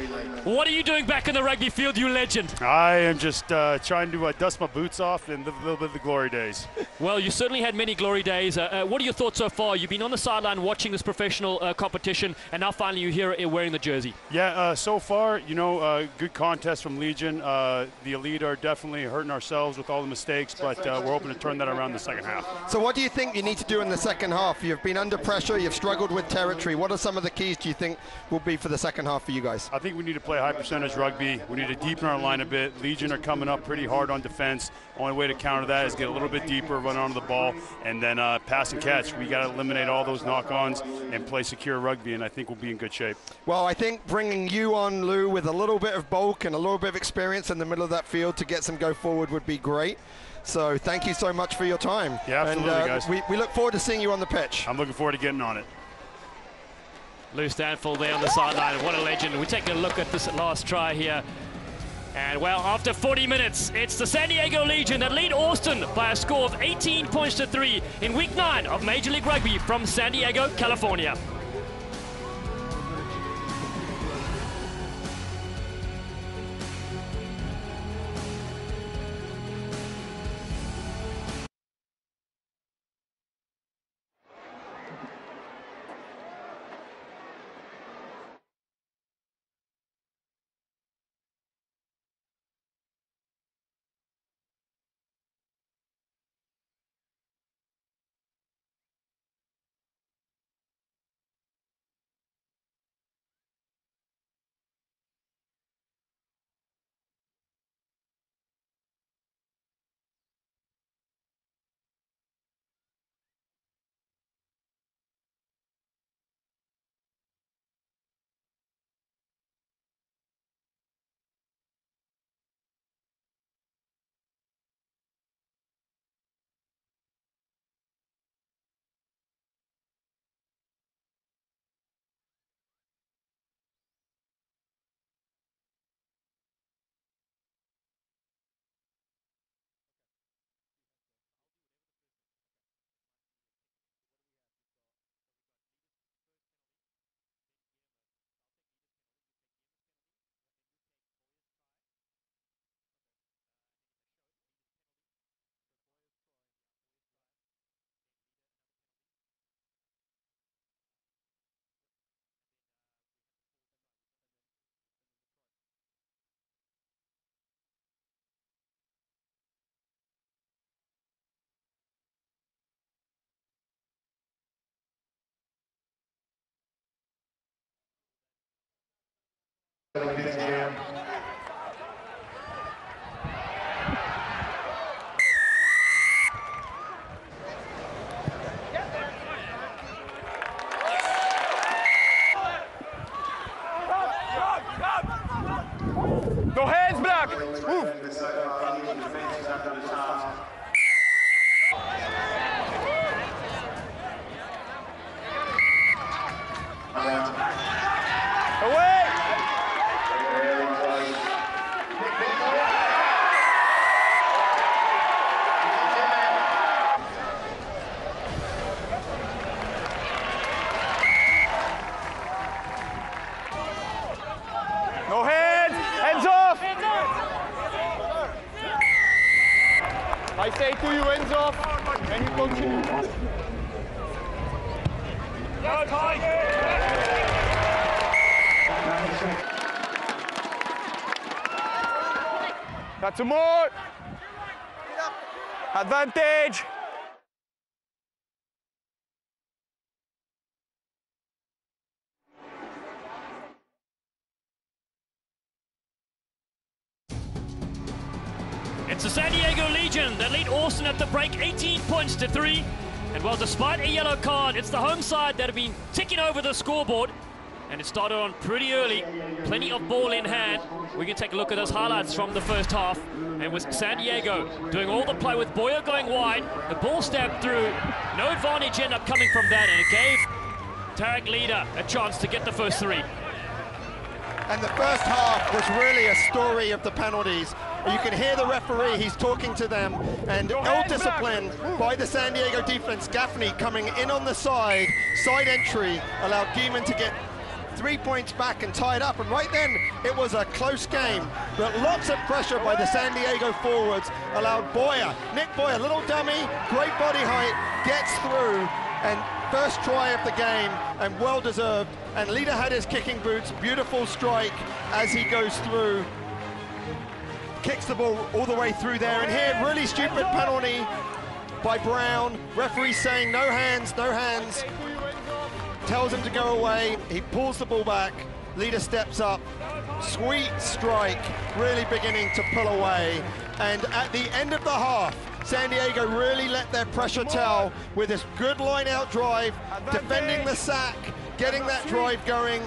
what are you doing back in the rugby field, you legend? I am just trying to dust my boots off and live a little bit of the glory days. Well, you certainly had many glory days. What are your thoughts so far? You've been on the sideline watching this professional competition, and now finally you're here wearing the jersey. Yeah, so far, you know, good contest from Legion. The Elite are definitely hurting ourselves with all the mistakes, but we're hoping to turn that around in the second half. So what do you think you need to do in the second half? You've been under pressure, you've struggled with territory. What are some of the keys, do you think, will be for the second half for you guys? I think we need to play high percentage rugby. We need to deepen our line a bit. Legion are coming up pretty hard on defense. Only way to counter that is get a little bit deeper, run onto the ball, and then pass and catch. We got to eliminate all those knock-ons and play secure rugby, and I think we'll be in good shape. Well, I think bringing you on, Lou, with a little bit of bulk and a little bit of experience in the middle of that field to get some go forward would be great. So thank you so much for your time. Yeah, absolutely, and, guys. We look forward to seeing you on the pitch. I'm looking forward to getting on it. Lou Stanfill there on the sideline. What a legend. We take a look at this last try here. And, well, after 40 minutes, it's the San Diego Legion that lead Austin by a score of 18 points to 3 in Week 9 of Major League Rugby from San Diego, California. No hands back! Move! Away! No hands! Hands off! I say to you, hands off, and you continue. That's a more. Advantage. It's the San Diego Legion that lead Austin at the break 18 points to 3. And well, despite a yellow card, it's the home side that have been ticking over the scoreboard. And it started on pretty early. Plenty of ball in hand. We can take a look at those highlights from the first half. And with San Diego doing all the play with Boyer going wide, the ball stabbed through. No advantage ended up coming from that, and it gave Tarek Leader a chance to get the first 3. And the first half was really a story of the penalties. You can hear the referee, he's talking to them, and ill-disciplined by the San Diego defense. Gaffney coming in on the side entry, allowed Gieman to get 3 points back and tied up, and right then it was a close game, but lots of pressure by the San Diego forwards allowed Boyer, Nick Boyer, little dummy, great body height, gets through, and first try of the game, and well deserved. And Leader had his kicking boots, beautiful strike as he goes through, kicks the ball all the way through there, and here really stupid penalty by Brown, referee saying no hands, no hands, tells him to go away, he pulls the ball back, Leader steps up, sweet strike, really beginning to pull away, and at the end of the half, San Diego really let their pressure tell with this good line-out drive, defending the sack, getting that drive going,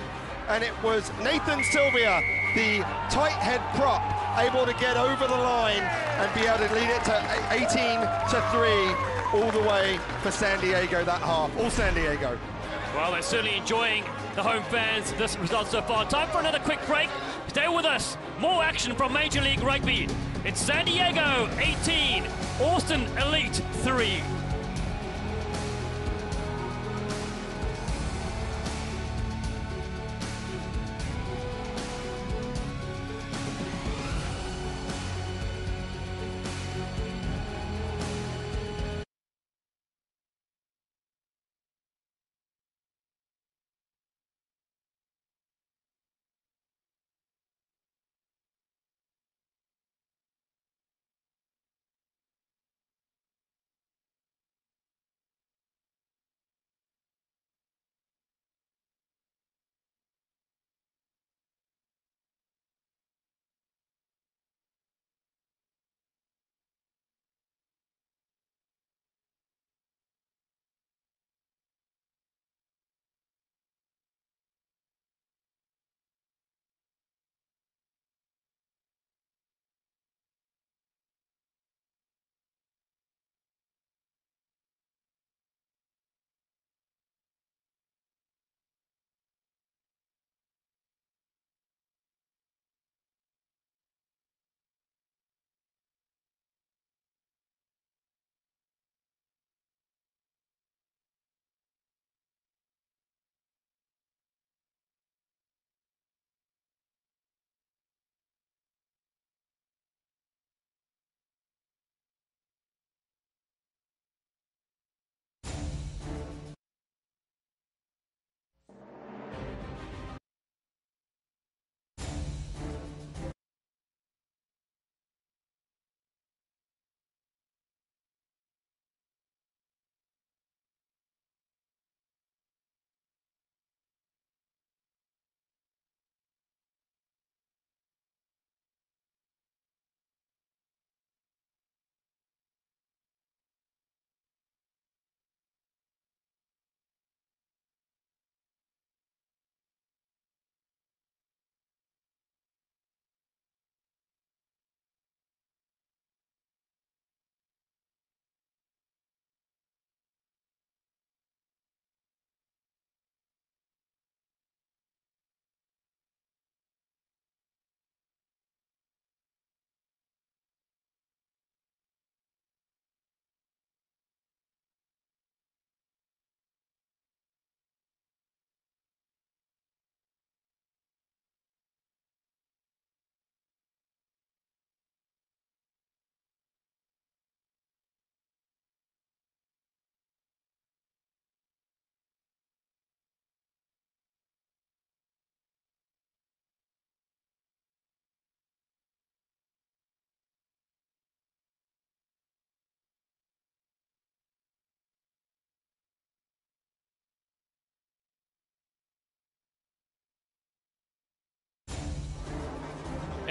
and it was Nathan Sylvia, the tight head prop, able to get over the line and be able to lead it to 18-3 all the way for San Diego that half, all San Diego. Well, they're certainly enjoying the home fans this result so far. Time for another quick break. Stay with us. More action from Major League Rugby. It's San Diego 18, Austin Elite 3.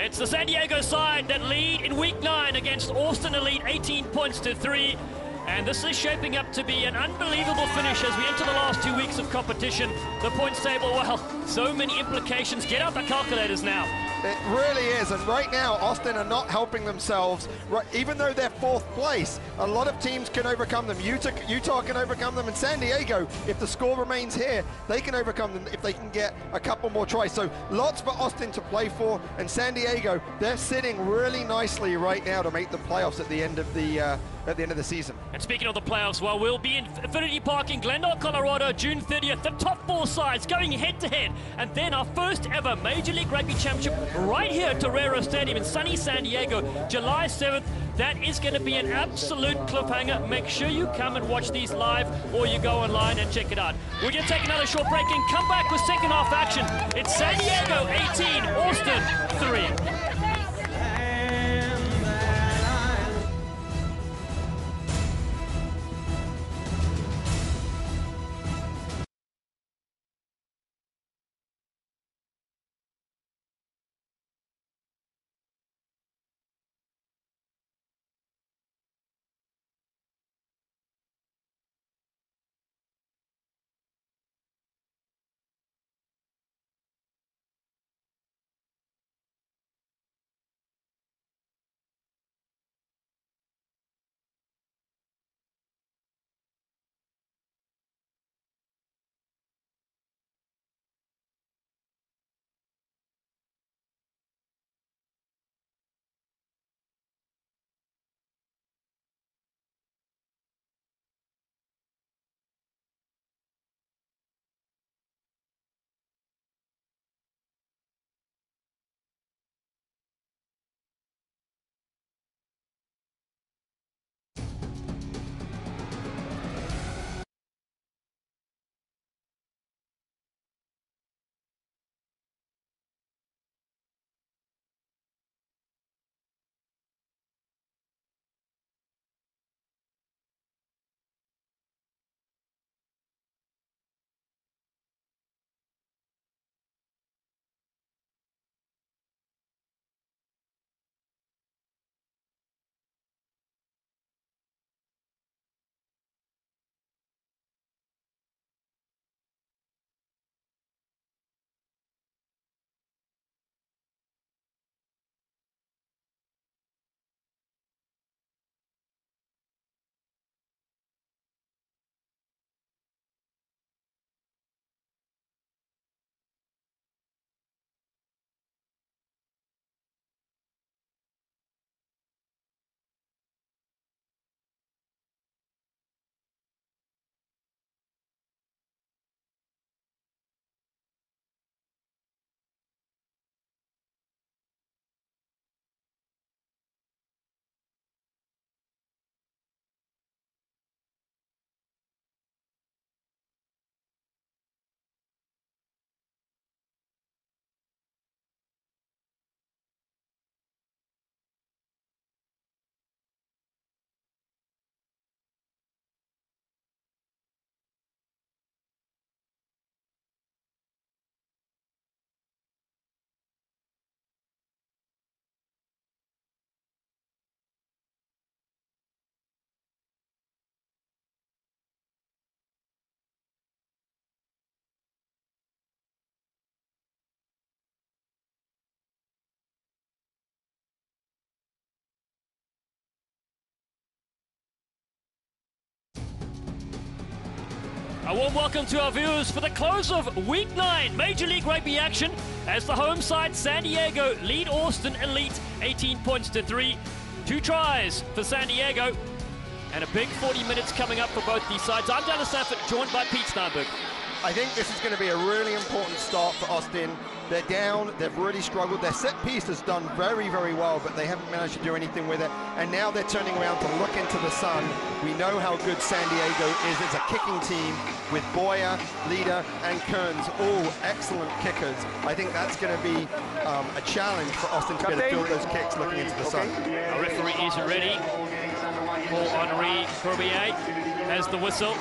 It's the San Diego side that lead in week 9 against Austin Elite, 18 points to 3. And this is shaping up to be an unbelievable finish as we enter the last 2 weeks of competition. The points table, well, so many implications. Get out the calculators now. It really is, and right now Austin are not helping themselves. Right, even though they're 4th place, a lot of teams can overcome them. Utah can overcome them, and San Diego, if the score remains here, they can overcome them if they can get a couple more tries. So lots for Austin to play for, and San Diego, they're sitting really nicely right now to make the playoffs at the end of the season. And speaking of the playoffs, well, we'll be in Infinity Park in Glendale, Colorado, June 30th. The top 4 sides going head-to-head, and then our first ever Major League Rugby Championship right here at Torero Stadium in sunny San Diego, July 7th. That is going to be an absolute cliffhanger. Make sure you come and watch these live, or you go online and check it out. We're going to take another short break and come back with second half action. It's San Diego 18, Austin 3. A warm welcome to our viewers for the close of Week 9 Major League Rugby action as the home side San Diego lead Austin Elite 18 points to 3. 2 tries for San Diego and a big 40 minutes coming up for both these sides. I'm Dallas Sanford, joined by Pete Steinberg. I think this is going to be a really important start for Austin. They're down, they've really struggled. Their set piece has done very, very well, but they haven't managed to do anything with it. And now they're turning around to look into the sun. We know how good San Diego is as a kicking team with Boyer, Leader, and Kearns, all excellent kickers. I think that's going to be a challenge for Austin to be able to field those kicks looking into the sun. Our referee is ready. Paul-Henri Corbier has the whistle.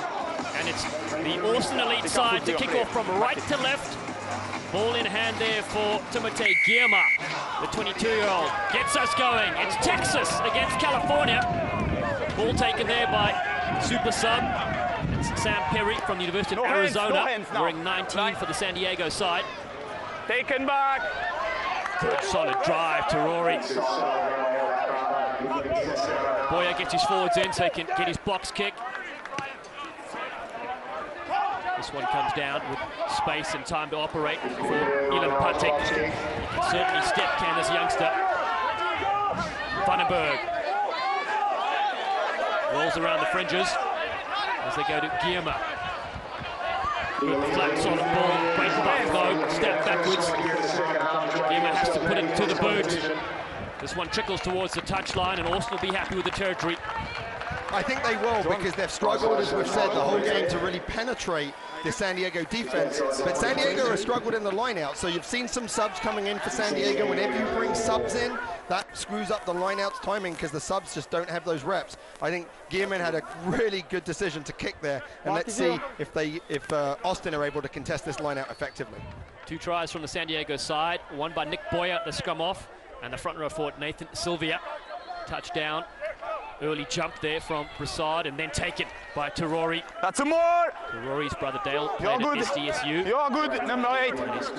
And it's the Austin Elite side to kick off from right to left. Ball in hand there for Timotei Guillermo, the 22-year-old. Gets us going. It's Texas against California. Ball taken there by super sub. It's Sam Perry from the University of Arizona, wearing 19 for the San Diego side. Taken back. Good solid drive to Rory. Boyer gets his forwards in so he can get his box kick. This one comes down with space and time to operate for Ilan Patek. He can certainly step, can this youngster. Vandenberg rolls around the fringes as they go to Guillermo. Good flat solid ball, great buff though, step backwards. Guillermo has to put it to the boot. This one trickles towards the touchline and Austin will be happy with the territory. I think they will, because they've struggled, as we've said, the whole game to really penetrate the San Diego defense. But San Diego has struggled in the line-out, so you've seen some subs coming in for San Diego. Whenever you bring subs in, that screws up the line-out's timing because the subs just don't have those reps. I think Guillermo had a really good decision to kick there, and let's see if Austin are able to contest this line-out effectively. 2 tries from the San Diego side, one by Nick Boyer at the scrum off, and the front row forward Nathan Sylvia. Touchdown. Early jump there from Broussard and then taken by Terori. That's a more. Terori's brother Dale played at SDSU. You're good, number 8.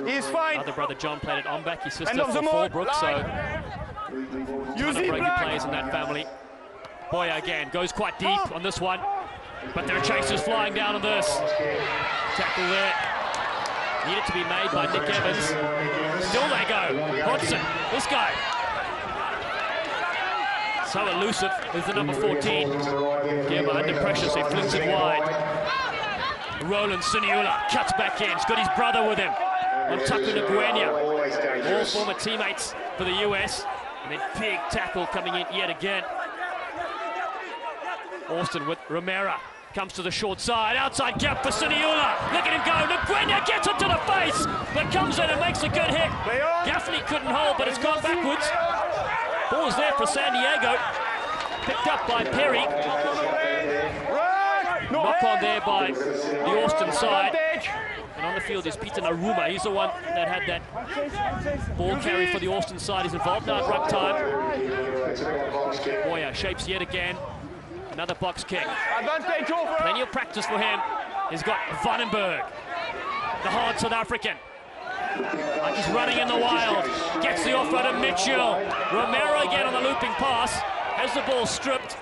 He's fine. Other brother John played at Ombak, his sister for Fallbrook, so ton of rugby players in that family. Boyer again goes quite deep on this one, but there are chasers flying down on this. Tackle there. Needed to be made by Nick Evans. Still they go. Hodgson, this guy. So elusive is the number 14. Guillermo under pressure, so he flings it wide. Roland Suniula cuts back in. He's got his brother with him. On Taku Nguenia. All former teammates for the US. And then big tackle coming in yet again. Austin with Romero. Comes to the short side. Outside gap for Suniula. Look at him go. Nguenia gets it to the face. But comes in and makes a good hit. Gaffney couldn't hold, but it's gone backwards. Ball's there for San Diego, picked up by Perry. Knock on there by the Austin side. And on the field is Peter Naruma. He's the one that had that ball carry for the Austin side. He's involved now at ruck time. Boyer shapes yet again. Another box kick. Plenty of practice for him. He's got Vandenberg, the hard South African. Like he's running in the wild. Gets the offer to Mitchell. Romero again on the looping pass. Has the ball stripped,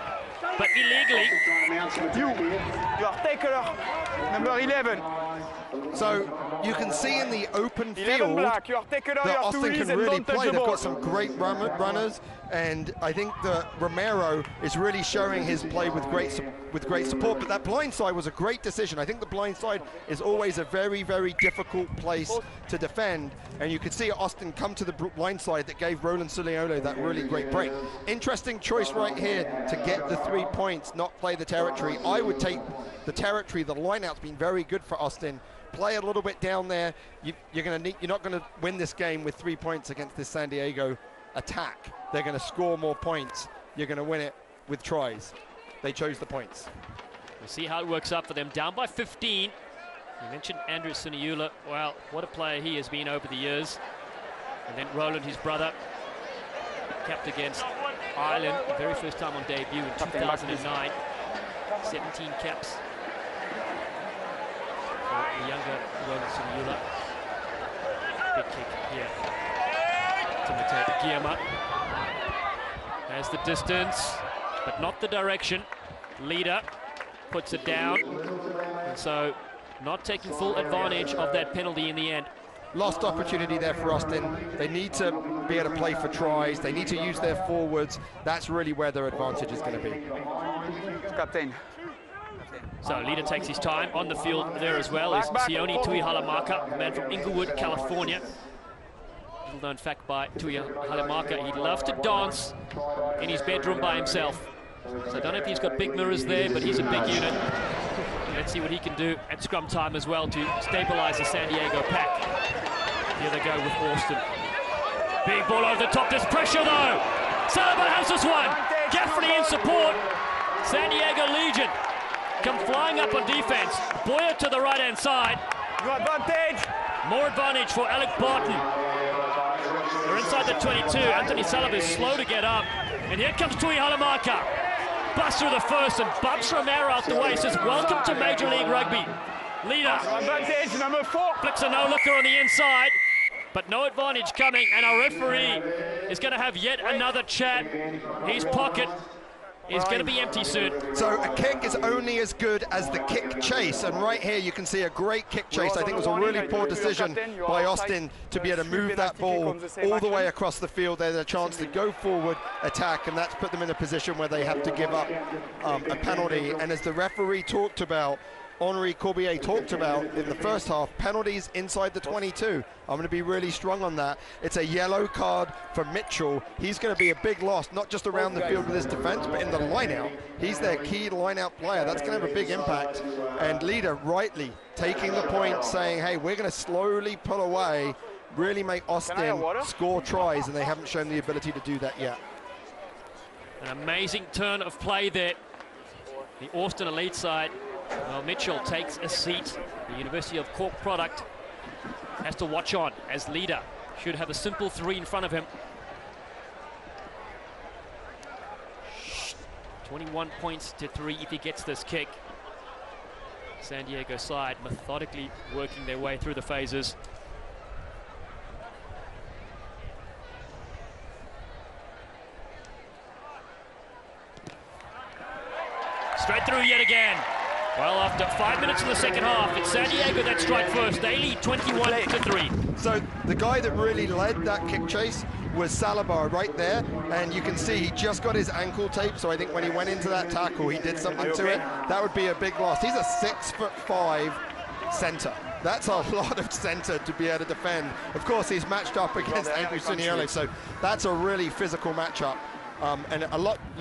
but illegally. You are taker, number 11. So you can see in the open field that Austin can really play. They've got some great runners, and I think that Romero is really showing his play with great support. But that blind side was a great decision. I think the blind side is always a very, very difficult place to defend, and you could see Austin come to the blind side that gave Roland Suliolo that really great break. Interesting choice right here to get the 3 points, not play the territory. I would take the territory. The lineout's been very good for Austin. Play a little bit down there. You're not going to win this game with 3 points against this San Diego attack. They're going to score more points. You're going to win it with tries. They chose the points. We'll see how it works out for them. Down by 15. You mentioned Andrew Suniula. Well, what a player he has been over the years. And then Roland, his brother, capped against Ireland the very first time on debut in 2009. 17 caps. The younger Roland Suniula. Big kick here. Timotei Guillermo has the distance, but not the direction. Leader puts it down, and so not taking full advantage of that penalty in the end. Lost opportunity there for Austin. They need to be able to play for tries. They need to use their forwards. That's really where their advantage is going to be. Captain. So Leader takes his time on the field there as well. Is Sione Tui Halamaka, a man from Inglewood, California. Little known fact by Tui Halamaka, he loves to dance in his bedroom by himself. So I don't know if he's got big mirrors there, but he's a big unit. Let's see what he can do at scrum time as well to stabilize the San Diego pack. Here they go with Austin. Big ball over the top, there's pressure though. Sullivan has this one. Gaffney in support. San Diego Legion come flying up on defense. Boyer to the right-hand side. Your advantage. More advantage for Alec Barton. They're inside the 22. Anthony Sullivan is slow to get up. And here comes Tui Halamaka. Busts through the first and bumps Romero out the way. Says, welcome to Major League Rugby. Leader. Advantage number 4. Flicks a no-looker on the inside. But no advantage coming. And our referee is going to have yet another chat. His pocket is going to be empty soon. So a kick is only as good as the kick chase, and right here you can see a great kick chase. I think it was a really poor decision by Austin to be able to move that ball all the way across the field. They had a chance to go forward, attack, and that's put them in a position where they have to give up a penalty. And as the referee talked about, Henri Corbier talked about in the first half, penalties inside the 22. I'm going to be really strong on that. It's a yellow card for Mitchell. He's going to be a big loss, not just around the field with his defense, but in the line-out. He's their key line-out player. That's going to have a big impact. And Leader rightly taking the point, saying, hey, we're going to slowly pull away, really make Austin score tries, and they haven't shown the ability to do that yet. An amazing turn of play there. The Austin elite side. Well, Mitchell takes a seat. The University of Cork product has to watch on as Leader should have a simple 3 in front of him. 21 points to 3 if he gets this kick. San Diego side methodically working their way through the phases. Straight through yet again. Well, after 5 minutes in the second half, it's San Diego that strike first. They lead 21 to 3. So the guy that really led that kick chase was Saliba right there, and you can see he just got his ankle taped, so I think when he went into that tackle, he did something to it. That would be a big loss. He's a 6'5" center. That's a lot of center to be able to defend. Of course, he's matched up against Andrew Suniolo, so that's a really physical matchup, and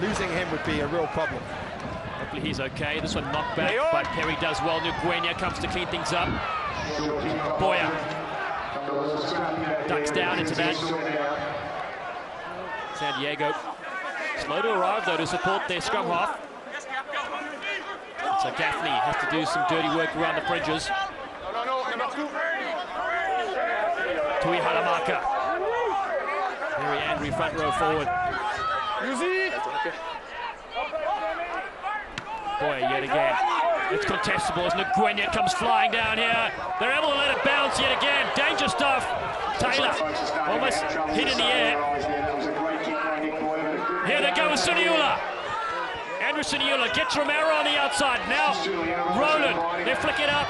losing him would be a real problem. Hopefully he's okay. This one knocked back, but Perry does well. Nguyen comes to clean things up. Boyer ducks down into that. San Diego slow to arrive though to support their scrum half. So Gaffney has to do some dirty work around the fringes. Tui Halamaka. Very angry front row forward. Boy, yet again, it's contestable as Nguyen comes flying down here. They're able to let it bounce yet again. Danger stuff. Taylor almost hit in the air. Here they go with Suniula. Andrew Suniula gets Romero on the outside. Now Roland, they flick it up.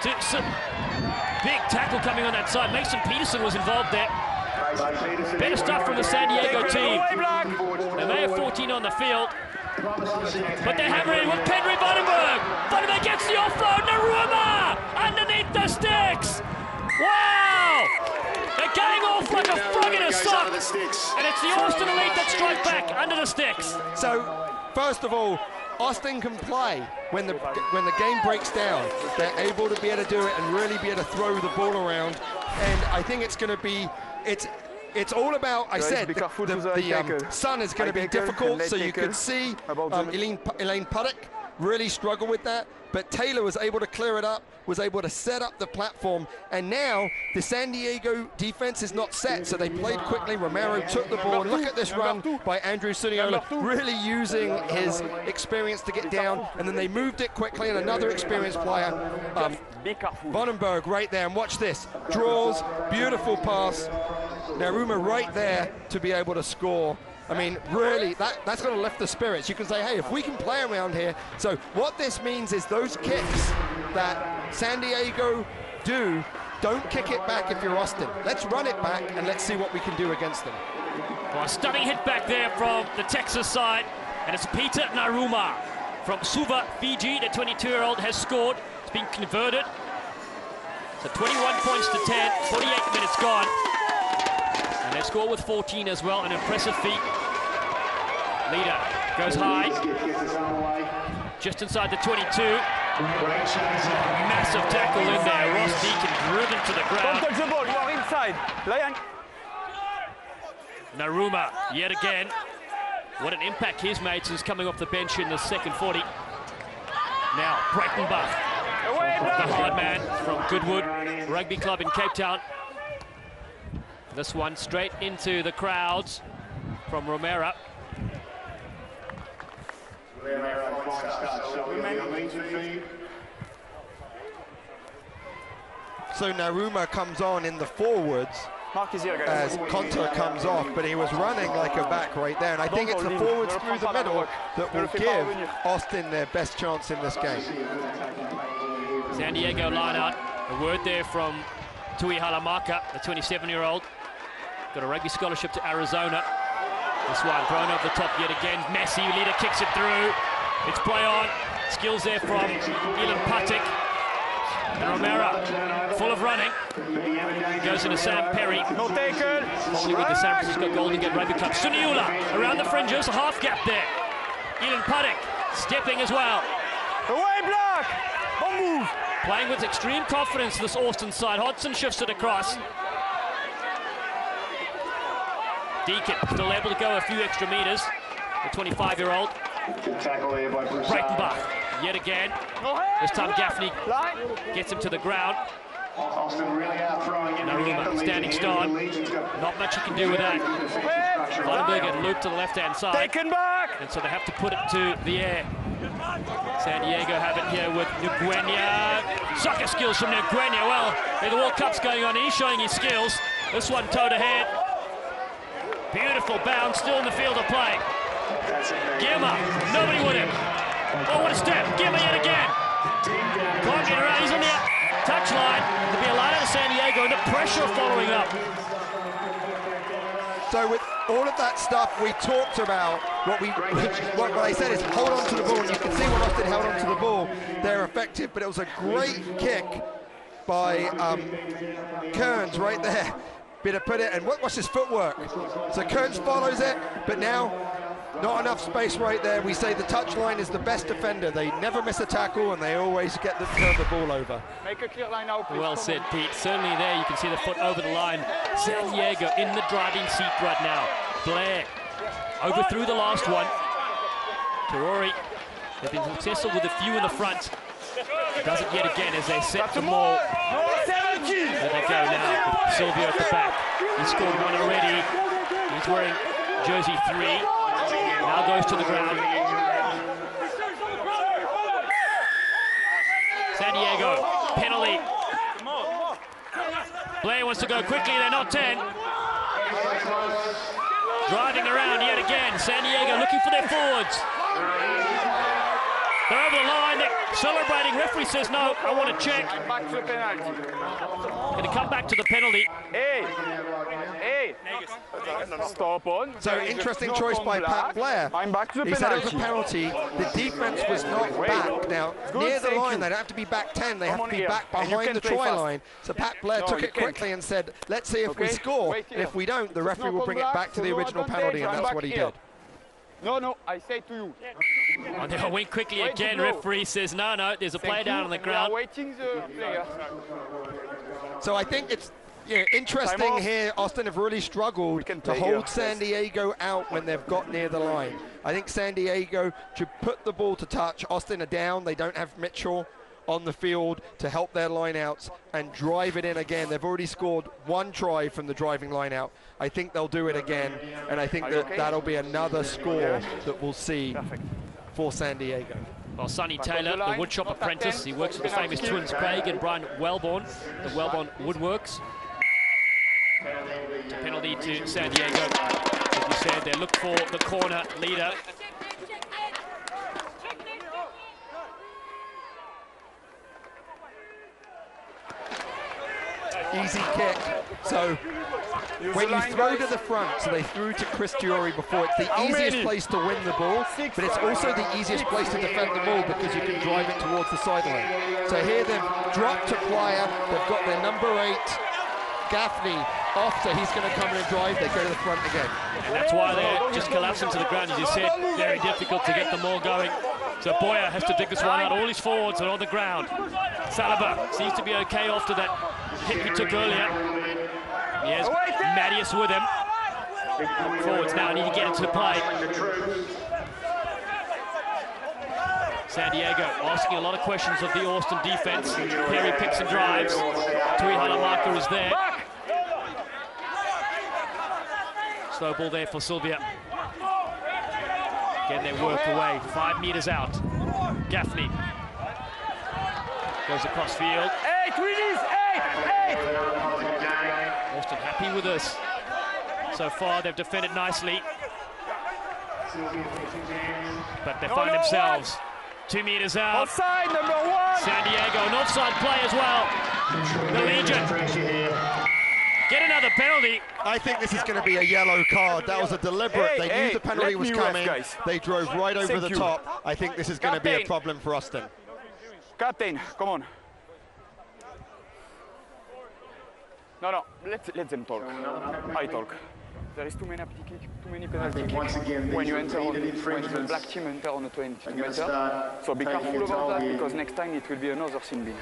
Big tackle coming on that side. Mason Peterson was involved there. Better stuff from the San Diego team. They may have 14 on the field. But they're hammering with Pedri Vandenberg. Vandenberg gets the offload. Naruma underneath the sticks. Wow! They're going off like a frog in a sock. And it's the Austin Elite that strike back under the sticks. So, first of all, Austin can play when the game breaks down. They're able to be able to do it and really be able to throw the ball around. And I think it's going to be, it's all about, I said, the sun is going to be difficult, so you could see Elaine Puddock really struggle with that, but Taylor was able to clear it up, was able to set up the platform, and now the San Diego defense is not set, so they played quickly. Romero took the ball, and look at this run by Andrew Suniolo, really using his experience to get down, and then they moved it quickly, and another experienced player, Vandenberg right there, and watch this, draws, beautiful pass, Naruma right there to be able to score. I mean, really, that's going to lift the spirits. You can say, hey, if we can play around here. So what this means is those kicks that San Diego do, don't kick it back if you're Austin. Let's run it back and let's see what we can do against them. Well, a stunning hit back there from the Texas side, and it's Peter Naruma from Suva, Fiji. The 22-year-old has scored. It's been converted. So 21 points to 10, 48 minutes gone. And they score with 14 as well, an impressive feat. Leader goes high, just inside the 22. Massive tackle in there. Ross Deacon driven to the ground. Don't touch the ball, you are inside. Lion. Naruma, yet again. What an impact he's made since coming off the bench in the second 40. Now, Breitenbach The hard man from Goodwood Rugby Club in Cape Town. This one straight into the crowds from Romero. So Naruma comes on in the forwards as Conter comes off, but he was running like a back right there, and I think it's the forwards through the middle that will give Austin their best chance in this game. San Diego line out. A word there from Tui Halamaka, the 27-year-old. Got a rugby scholarship to Arizona. This one thrown over the top yet again. Messi, leader kicks it through. It's play on. Skills there from Ilan Patik. And Romero, full of running. Goes into Sam Perry. No taken. Only with the San Francisco Golden Gate Rugby Club. Suniula around the fringes, a half gap there. Ilan Patik stepping as well. Away block. Don't move. Playing with extreme confidence, this Austin side. Hodgson shifts it across. Deacon still able to go a few extra meters. The 25-year-old. Breitenbach yet again. This time Gaffney gets him to the ground. Naruma standing start. Not much you can do with that. Vandenberg had looped to the left-hand side. Taken back. And so they have to put it to the air. San Diego have it here with Nguenia. Soccer skills from Nguenia. Well, the World Cup's going on. He's showing his skills. This one toe to head. Beautiful bounce, still in the field of play. Gilmer, nobody with him. Oh, what a step. Gilmer yet again. Can't get around. He's on the touchline. There'll be a line out of San Diego and the pressure following up. So with all of that stuff we talked about, what I said is hold on to the ball, and you can see when Austin held on to the ball, they're effective, but it was a great kick by Kearns right there. Bit of put it, and watch his footwork. So Kearns follows it, but now not enough space right there. We say the touchline is the best defender. They never miss a tackle, and they always turn the ball over. Make a clear line now, please. Well said, Pete. Certainly there you can see the foot over the line. San Diego in the driving seat right now. Blair overthrew the last one. Terori, they've been successful with a few in the front. Does it yet again as they set the maul. There they go now with Silvio at the back. He scored one already. He's wearing jersey 3. Now goes to the ground. San Diego, penalty. Blair wants to go quickly, they're not 10. Driving around yet again. San Diego looking for their forwards. They're over the line, they're celebrating. Referee says no, I want to check. Back to the penalty. Going to come back to the penalty. Hey! Stop on. So interesting choice by Pat Blair. I'm back to the he penalty. said it was a penalty. The defense was not back. Now, near the line, they don't have to be back 10. They have to be back behind the try line. So Pat Blair took it quickly and said, let's see if we score. And if we don't, the referee will bring it back to the original penalty, and that's what he did. No, I say to you. Oh, they'll wink quickly again. Referee says no, there's a play down on the ground. Waiting the player. So I think it's interesting here. Austin have really struggled to hold San Diego out when they've got near the line. I think San Diego should put the ball to touch. Austin are down. They don't have Mitchell on the field to help their lineouts and drive it in again. They've already scored one try from the driving lineout. I think they'll do it again, and I think that'll be another score that we'll see for San Diego. Well, Sonny Taylor, the woodshop apprentice, he works with the famous twins Craig and Brian Wellborn, the Wellborn Woodworks. Penalty to San Diego. As we said, they look for the corner leader. Easy kick. So when you throw to the front, so they threw to Chris Diori before, it's the easiest place to win the ball, but it's also the easiest place to defend the ball because you can drive it towards the sideline. So here they've dropped to Playa, they've got their number 8, Gaffney, off, so he's going to come in and drive, they go to the front again. And that's why they're just collapsing to the ground, as you said, very difficult to get them all going. So Boyer has to dig this one out, all his forwards are on the ground. Saliba seems to be okay after that hit he took earlier. He has Mattias with him. Forwards now need to get into play. San Diego asking a lot of questions of the Austin defense. Perry picks and drives. Tui Halamarka is there. Slow ball there for Sylvia. Getting their work away. 5 meters out. Gaffney goes across field. Austin happy with this. So far, they've defended nicely. But they find themselves 2 meters out. Offside, number 1. San Diego, an offside play as well. The Legion get another penalty. I think this is going to be a yellow card. That was a deliberate. They knew the penalty was coming. They drove right over the top. I think this is going to be a problem for Austin. Captain, come on. No, let them talk. I talk. There is too many penalty kicks when you enter when the black team enter on the 22 meter. So be careful about that, because next time it will be another sin bin.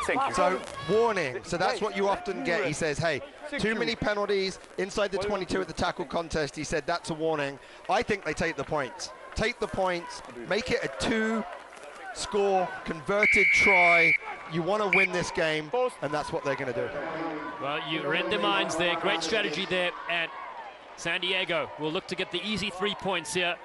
Thank you. So warning. So that's what you often get. He says, hey, too many penalties inside the 22 at the tackle contest. He said that's a warning. I think they take the points. Take the points. Make it a 2-score converted try. You want to win this game, and that's what they're going to do. Well, you read their minds there. Great strategy there, and San Diego will look to get the easy 3 points here.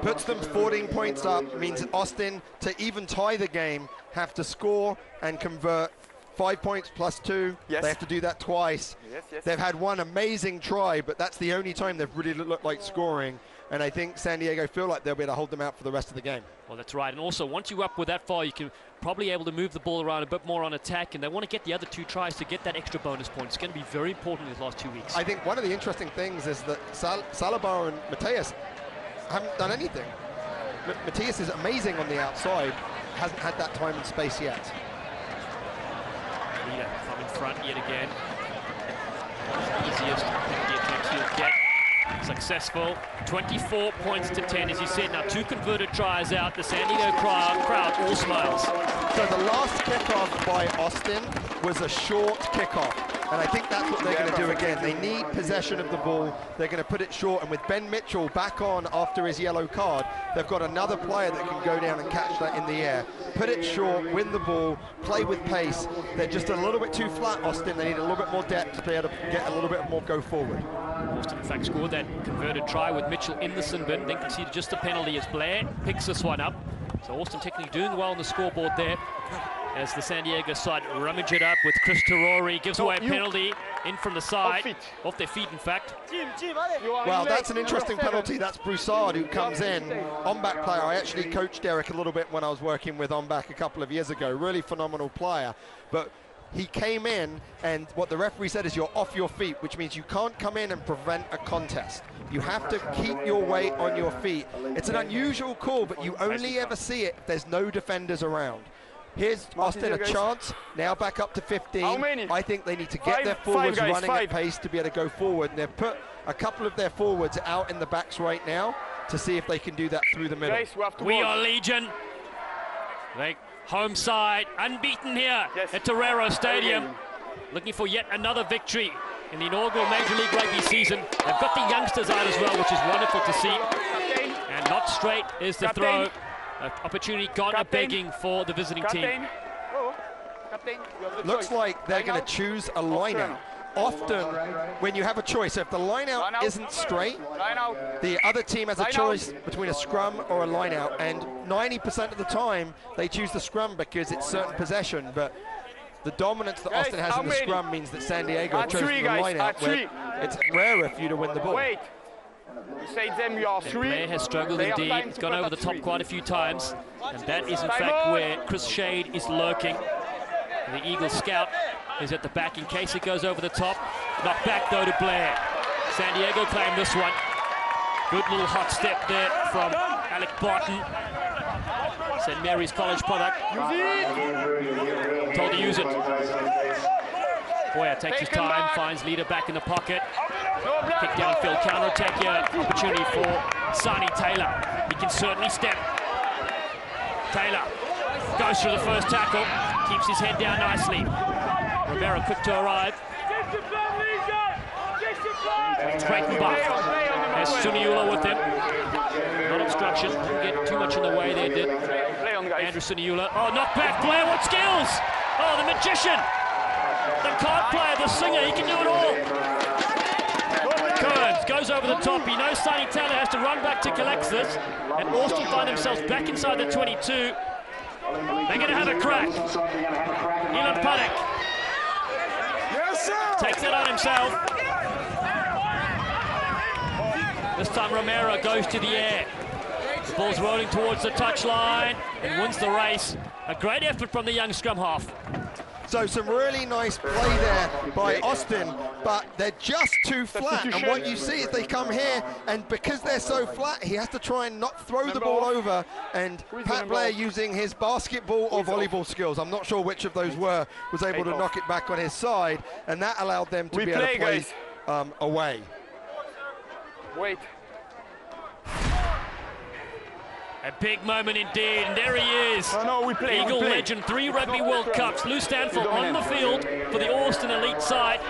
Puts them 14 points up, means Austin, to even tie the game, have to score and convert 5 points plus 2. Yes. They have to do that twice. Yes. They've had one amazing try, but that's the only time they've really looked like scoring. And I think San Diego feel like they'll be able to hold them out for the rest of the game. Well, that's right. And also, once you're up with that far, you can probably able to move the ball around a bit more on attack, and they want to get the other 2 tries to get that extra bonus point. It's going to be very important in these last 2 weeks. I think one of the interesting things is that Salabar and Mateus haven't done anything. Mateus is amazing on the outside, hasn't had that time and space yet. Leader from in front yet again. Easiest penalty attempts he'll get. Successful. 24 points to 10, as you said. Now 2 converted tries out. The San Diego crowd all smiles. So the last kickoff by Austin was a short kickoff, and I think that's what they're going to do again. They need possession of the ball. They're going to put it short, and with Ben Mitchell back on after his yellow card, they've got another player that can go down and catch that in the air. Put it short, win the ball, play with pace. They're just a little bit too flat, Austin. They need a little bit more depth to be able to get a little bit more go forward. Austin, in fact, scored that converted try with Mitchell in the sin bin, then conceded just a penalty as Blair picks this one up. So Austin technically doing well on the scoreboard there, as the San Diego side rummage it up with Chris Terori, gives away a penalty in from the side, off their feet in fact. Well, that's an interesting penalty. That's Broussard who comes in, on-back player. I actually coached Derek a little bit when I was working with on-back a couple of years ago. Really phenomenal player, but he came in, and what the referee said is you're off your feet, which means you can't come in and prevent a contest. You have to keep your weight on your feet. It's an unusual call, but you only ever see it if there's no defenders around. Here's Austin a chance, now back up to 15. I think they need to get their forwards running at pace to be able to go forward, and they've put a couple of their forwards out in the backs right now to see if they can do that through the middle. We are Legion. Home side, unbeaten here at Torero Stadium. Looking for yet another victory in the inaugural Major League Rugby season. They've got the youngsters out as well, which is wonderful to see. And not straight is the throw. Opportunity gone begging for the visiting team. Looks like they're going to choose a line-out. Often, when you have a choice, if the line-out isn't straight, the other team has a choice between a scrum or a line-out, and 90% of the time, they choose the scrum because it's certain possession, but the dominance that Austin has in the scrum means that San Diego chose the line-out, where it's rarer for you to win the ball. Blair has struggled indeed. He's gone over the top quite a few times, and that is in fact where Chris Shade is lurking. The Eagle scout is at the back in case it goes over the top. Knocked back though to Blair. San Diego claimed this one. Good little hot step there from Alec Barton. St. Mary's College product. Told to use it. Boyer takes his time, finds leader back in the pocket. Kick downfield, counter-attack here. Opportunity for Sonny Taylor. He can certainly step. Taylor goes through the first tackle, keeps his head down nicely. Rivera quick to arrive. Creighton-Buck has Suniula with him. Not obstruction, didn't get too much in the way there, did Andrew Suniula. Oh, knockback player, what skills! Oh, the magician! The card player, the singer, he can do it all. Kearns goes over the top. He knows Sonny Taylor has to run back to collect this. And Austin find themselves back inside the 22. They're going to have a crack. Elon Paddock takes that on himself. This time Romero goes to the air. The ball's rolling towards the touchline and wins the race. A great effort from the young scrum half. So some really nice play there by Austin, but they're just too flat. And what you see is they come here, and because they're so flat, he has to try and not throw the ball over. And Pat Blair, using his basketball or volleyball skills, I'm not sure which of those were, was able to knock it back on his side, and that allowed them to be able to play away. Wait. A big moment indeed, and there he is. Eagle legend, 3 Rugby World Cups. Lou Stanfield on the field for the Austin elite side.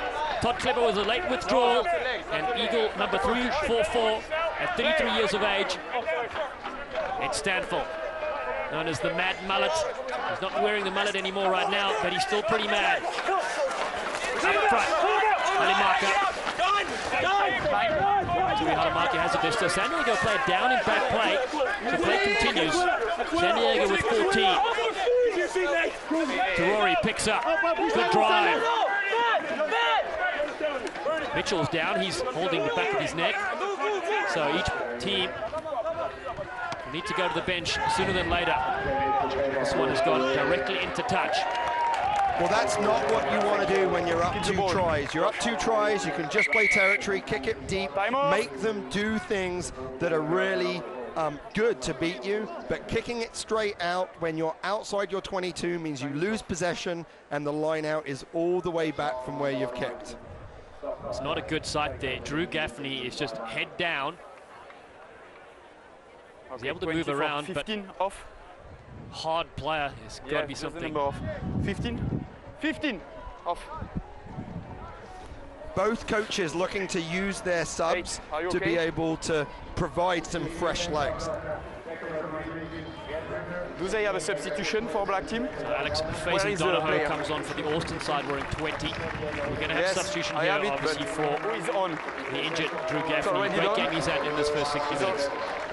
Todd Clever was a late withdrawal, and Eagle number 344 at 33 years of age. It's Stanfield, known as the Mad Mullet. He's not wearing the mullet anymore right now, but he's still pretty mad. Up front, Halimaka. Tui Halimaka has a distance. San Diego play it down in back play. The play continues. San Diego with 14. Terori picks up. Good drive. Mitchell's down. He's holding the back of his neck. So each team will need to go to the bench sooner than later. This one has gone directly into touch. Well, that's not what you want to do when you're up 2 tries. You're up 2 tries, you can just play territory, kick it deep, make them do things that are really good to beat you, but kicking it straight out when you're outside your 22 means you lose possession, and the line out is all the way back from where you've kicked. It's not a good sight there. Drew Gaffney is just head down. He's able to move around, 15 off. Hard player. There's got to be something. 15 off. Both coaches looking to use their subs to be able to provide some fresh legs. Do they have a substitution for black team? So Alex Faison-Donahoe comes on for the Austin side wearing 20. We're going to have substitution here, obviously, for the injured Drew Gaffney. Great game he's had in this first 60 minutes.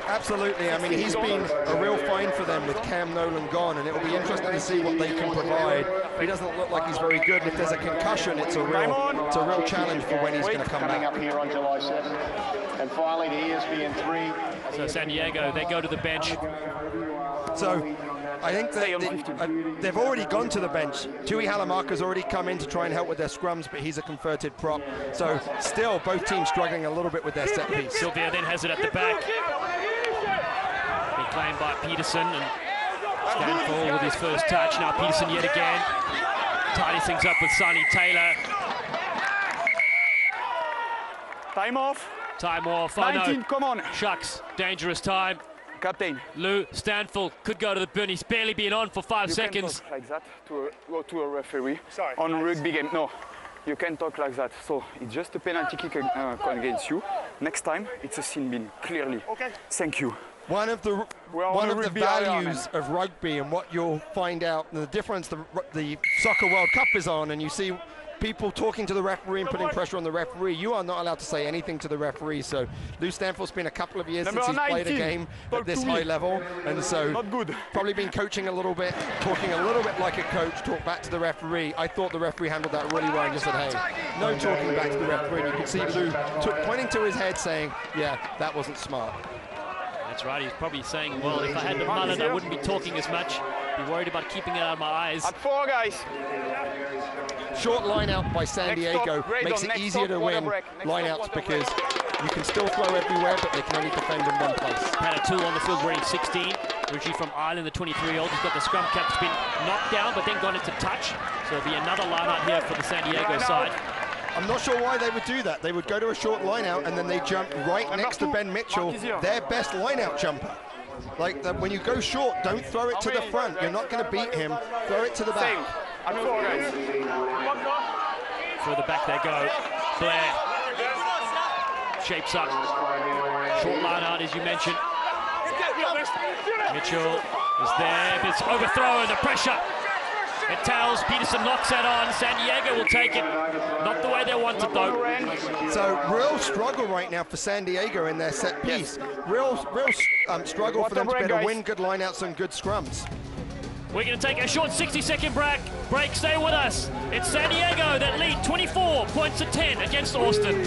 Absolutely. I mean, he's been a real find for them with Cam Nolan gone, and it'll be interesting to see what they can provide. He doesn't look like he's very good, and if there's a concussion, it's a real challenge for when he's going to come back. Up here on July 7th. And finally, to ESPN 3. So San Diego, they go to the bench. So I think that they've already gone to the bench. Tui Halimaka's already come in to try and help with their scrums, but he's a converted prop. So still, both teams struggling a little bit with their set piece. Sylvia then has it at the back. Big claim by Peterson, and Stanfield with his first touch. Now Peterson yet again. Tidies things up with Sonny Taylor. Time off. Time off. 19, come on. Shucks, dangerous time. Captain. Lou Stanfield could go to the bin. He's barely been on for 5 seconds. You can't talk like that to a referee on a rugby game. No, you can't talk like that. So it's just a penalty kick against you. Next time, it's a sin bin, clearly. Okay. Thank you. One of the values of rugby, and what you'll find out, the difference the Soccer World Cup is on, and you see people talking to the referee and putting pressure on the referee. You are not allowed to say anything to the referee. So Lou Stanfield's been a couple of years since he's played a game at this high level, and so probably been coaching a little bit, talking a little bit like a coach, talk back to the referee. I thought the referee handled that really well and just said, hey, no talking back to the referee. And you could see Lou pointing to his head saying, yeah, that wasn't smart. That's right, he's probably saying, well, if I had the mullet, I wouldn't be talking as much. Be worried about keeping it out of my eyes. At 4, guys. Short line out by San Diego makes it easier to win line outs because you can still throw everywhere, but they can only defend in one place. Had a tool on the field wearing 16. Originally from Ireland, the 23-year-old. He's got the scrum cap spin knocked down, but then gone into touch. So there'll be another line out here for the San Diego side. I'm not sure why they would do that. They would go to a short line out and then they jump right next to Ben Mitchell, their best line out jumper. Like when you go short, don't throw it to the front. You're not going to beat him. Throw it to the back. Through the back they go. Blair shapes up. Short line out, as you mentioned. Mitchell is there, but it's overthrown, the pressure. It tells Peterson knocks that on. San Diego will take it. Not the way they want it, though. So real struggle right now for San Diego in their set piece. Real struggle for them to be able to win good lineouts and good scrums. We're going to take a short 60-second break. Stay with us. It's San Diego that lead 24 points to 10 against Austin.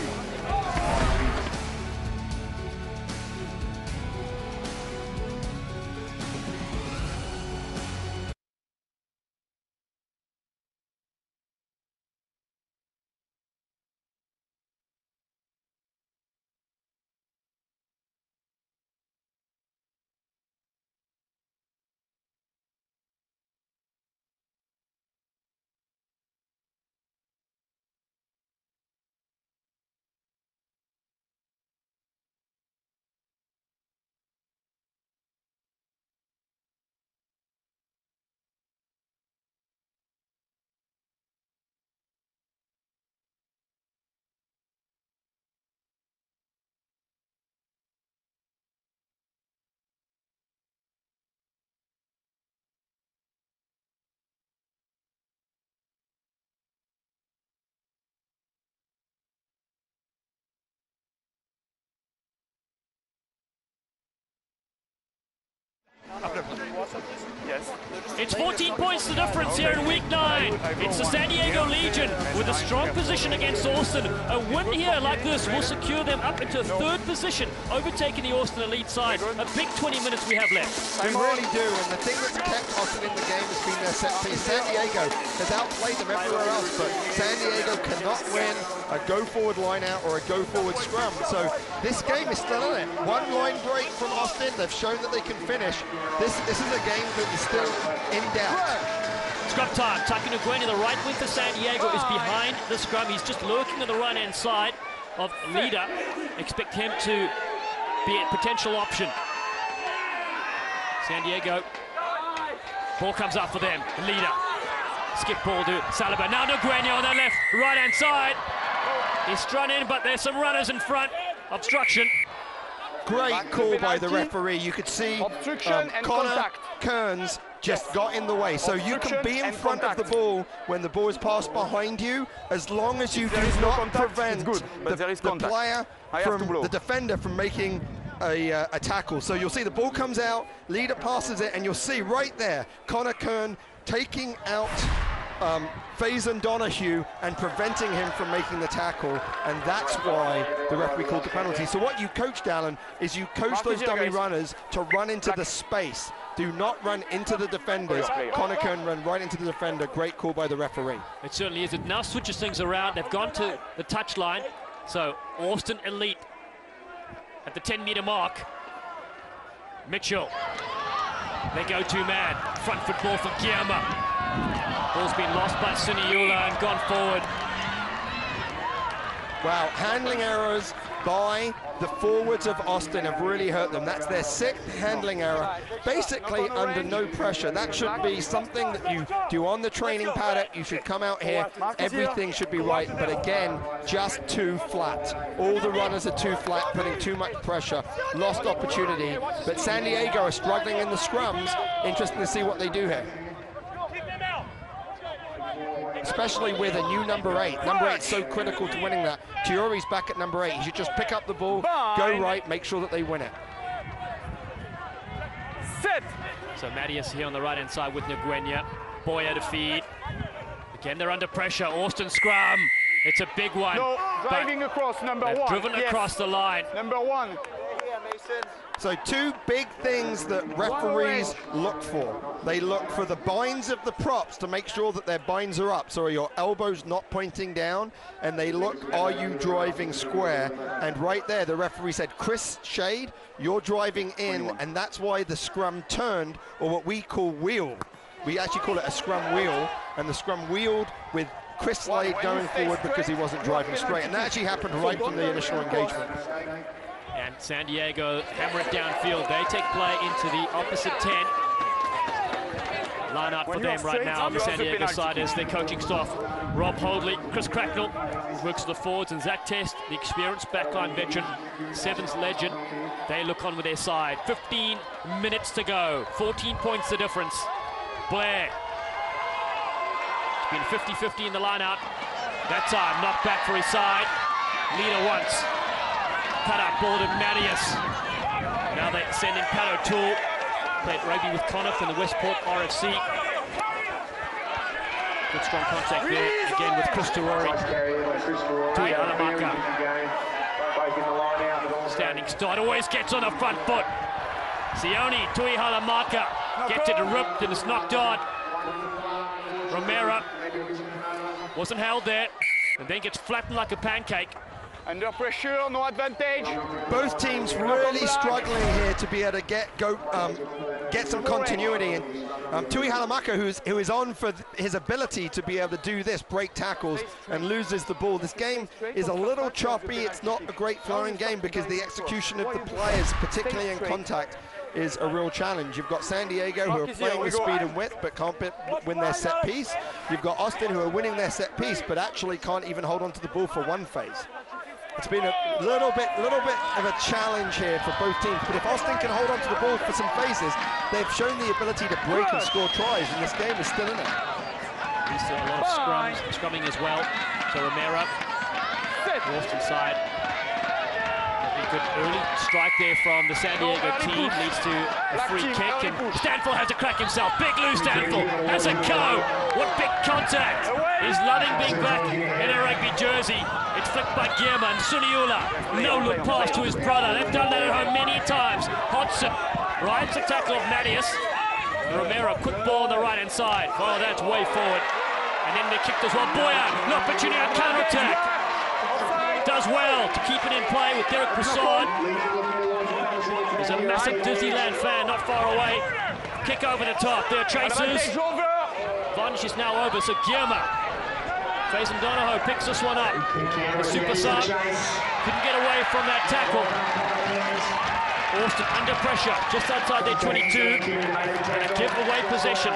Yes. It's 14 points the difference here in week 9. It's the San Diego Legion with a strong position against Austin. A win here like this will secure them up into 3rd position, overtaking the Austin elite side. A big 20 minutes we have left. They really do, and the thing that's kept Austin in the game has been their set piece. San Diego has outplayed them everywhere else, but San Diego cannot win a go-forward line-out or a go-forward scrum. So this game is still in it. One line break from Austin. They've shown that they can finish. This is a game that is still in doubt. Scrum time. Taka Nguyen, the right wing for San Diego, is behind the scrum. He's just lurking on the right-hand side of Leader. Expect him to be a potential option. San Diego. Ball comes up for them. Leader. Skip ball to Saliba. Now Nguyen on the left, right-hand side. He's strung in, but there's some runners in front. Obstruction. Great call by the referee. You could see Connor Kearns just got in the way. So you can be in front of the ball when the ball is passed behind you, as long as you do not prevent the player from the defender from making a tackle. So you'll see the ball comes out, Leader passes it, and you'll see right there Connor Kern taking out Faison Donahue and preventing him from making the tackle, and that's why the referee called the penalty. So what you coached, Alan, is you coach those dummy runners to run into the space. Do not run into the defenders. Connor Kern run right into the defender. Great call by the referee. It certainly is. It now switches things around. They've gone to the touch line. So Austin elite at the 10-meter mark. Mitchell. They go two-man. Front foot ball for Guillermo. Ball's been lost by Suniula and gone forward. Wow, handling errors by the forwards of Austin have really hurt them. That's their 6th handling error, basically under no pressure. That should be something that you do on the training paddock. You should come out here, everything should be right, but again, just too flat. All the runners are too flat, putting too much pressure, lost opportunity, but San Diego are struggling in the scrums. Interesting to see what they do here. Especially with a new number 8. Number 8 so critical to winning that. Tiori's back at number 8. He should just pick up the ball, go right, make sure that they win it. Set. So Matias here on the right-hand side with Nguyen. Boyer to feed. Again, they're under pressure. Austin scrum. It's a big one. No, driving across number 1. Driven across the line. Number 1. So 2 big things that referees look for. They look for the binds of the props to make sure that their binds are up, so are your elbows not pointing down, and they look, are you driving square? And right there, the referee said, Chris Shade, you're driving in, and that's why the scrum turned, or what we call wheel. We actually call it a scrum wheel, and the scrum wheeled with Chris Slade going forward because he wasn't driving straight, and that actually happened right from the initial engagement. And San Diego hammer it downfield. They take play into the opposite 10. Line out for them right now on the San Diego side is their coaching staff. Rob Hoadley, Chris Cracknell, works the forwards, and Zach Test, the experienced backline veteran, Sevens legend. They look on with their side. 15 minutes to go. 14 points the difference. Blair. It's been 50-50 in the line out. That time, knocked back for his side. Leader once. Cut out ball to Marius. Now they send in Pat O'Toole. Played rugby with Conniff in the Westport RFC. Good strong contact there, again with Chris Terori. Tui Alamaka. Standing start, always gets on the front foot. Sione, Tui Halamaka gets it ripped and it's knocked on. Romero wasn't held there and then gets flattened like a pancake. Under pressure, no advantage. Both teams really struggling here to be able to get some continuity. And Tui Halamaka, who is on for his ability to be able to do this, break tackles, and loses the ball. This game is a little choppy. It's not a great flowing game because the execution of the players, particularly in contact, is a real challenge. You've got San Diego, who are playing with speed and width but can't win their set piece. You've got Austin, who are winning their set piece but actually can't even hold on to the ball for one phase. It's been a little bit of a challenge here for both teams, but if Austin can hold on to the ball for some phases, they've shown the ability to break and score tries, and this game is still in it. There's a lot of scrumming as well. So Romero, the Austin side. A good early strike there from the San Diego team, leads to a free kick, and Stanfield has a crack himself. Big Lou Stanfield has a go. What big contact! Is Ludding being back in a rugby jersey? It's flicked by Guillermo and Suniula. No look pass to his brother. They've done that at home many times. Hodgson rides the tackle of Marius. Romero, quick ball on the right-hand side. Oh, that's way forward. And then they kicked as well. Boyer, an opportunity on counter-attack. Does well to keep it in play with Derek Broussard. He's a massive Disneyland fan, not far away. Kick over the top. There are chasers. Vonch is now over, so Guillermo. Faison Donahoe picks this one up. The super sub couldn't get away from that tackle. Austin under pressure, just outside their 22. And a giveaway possession.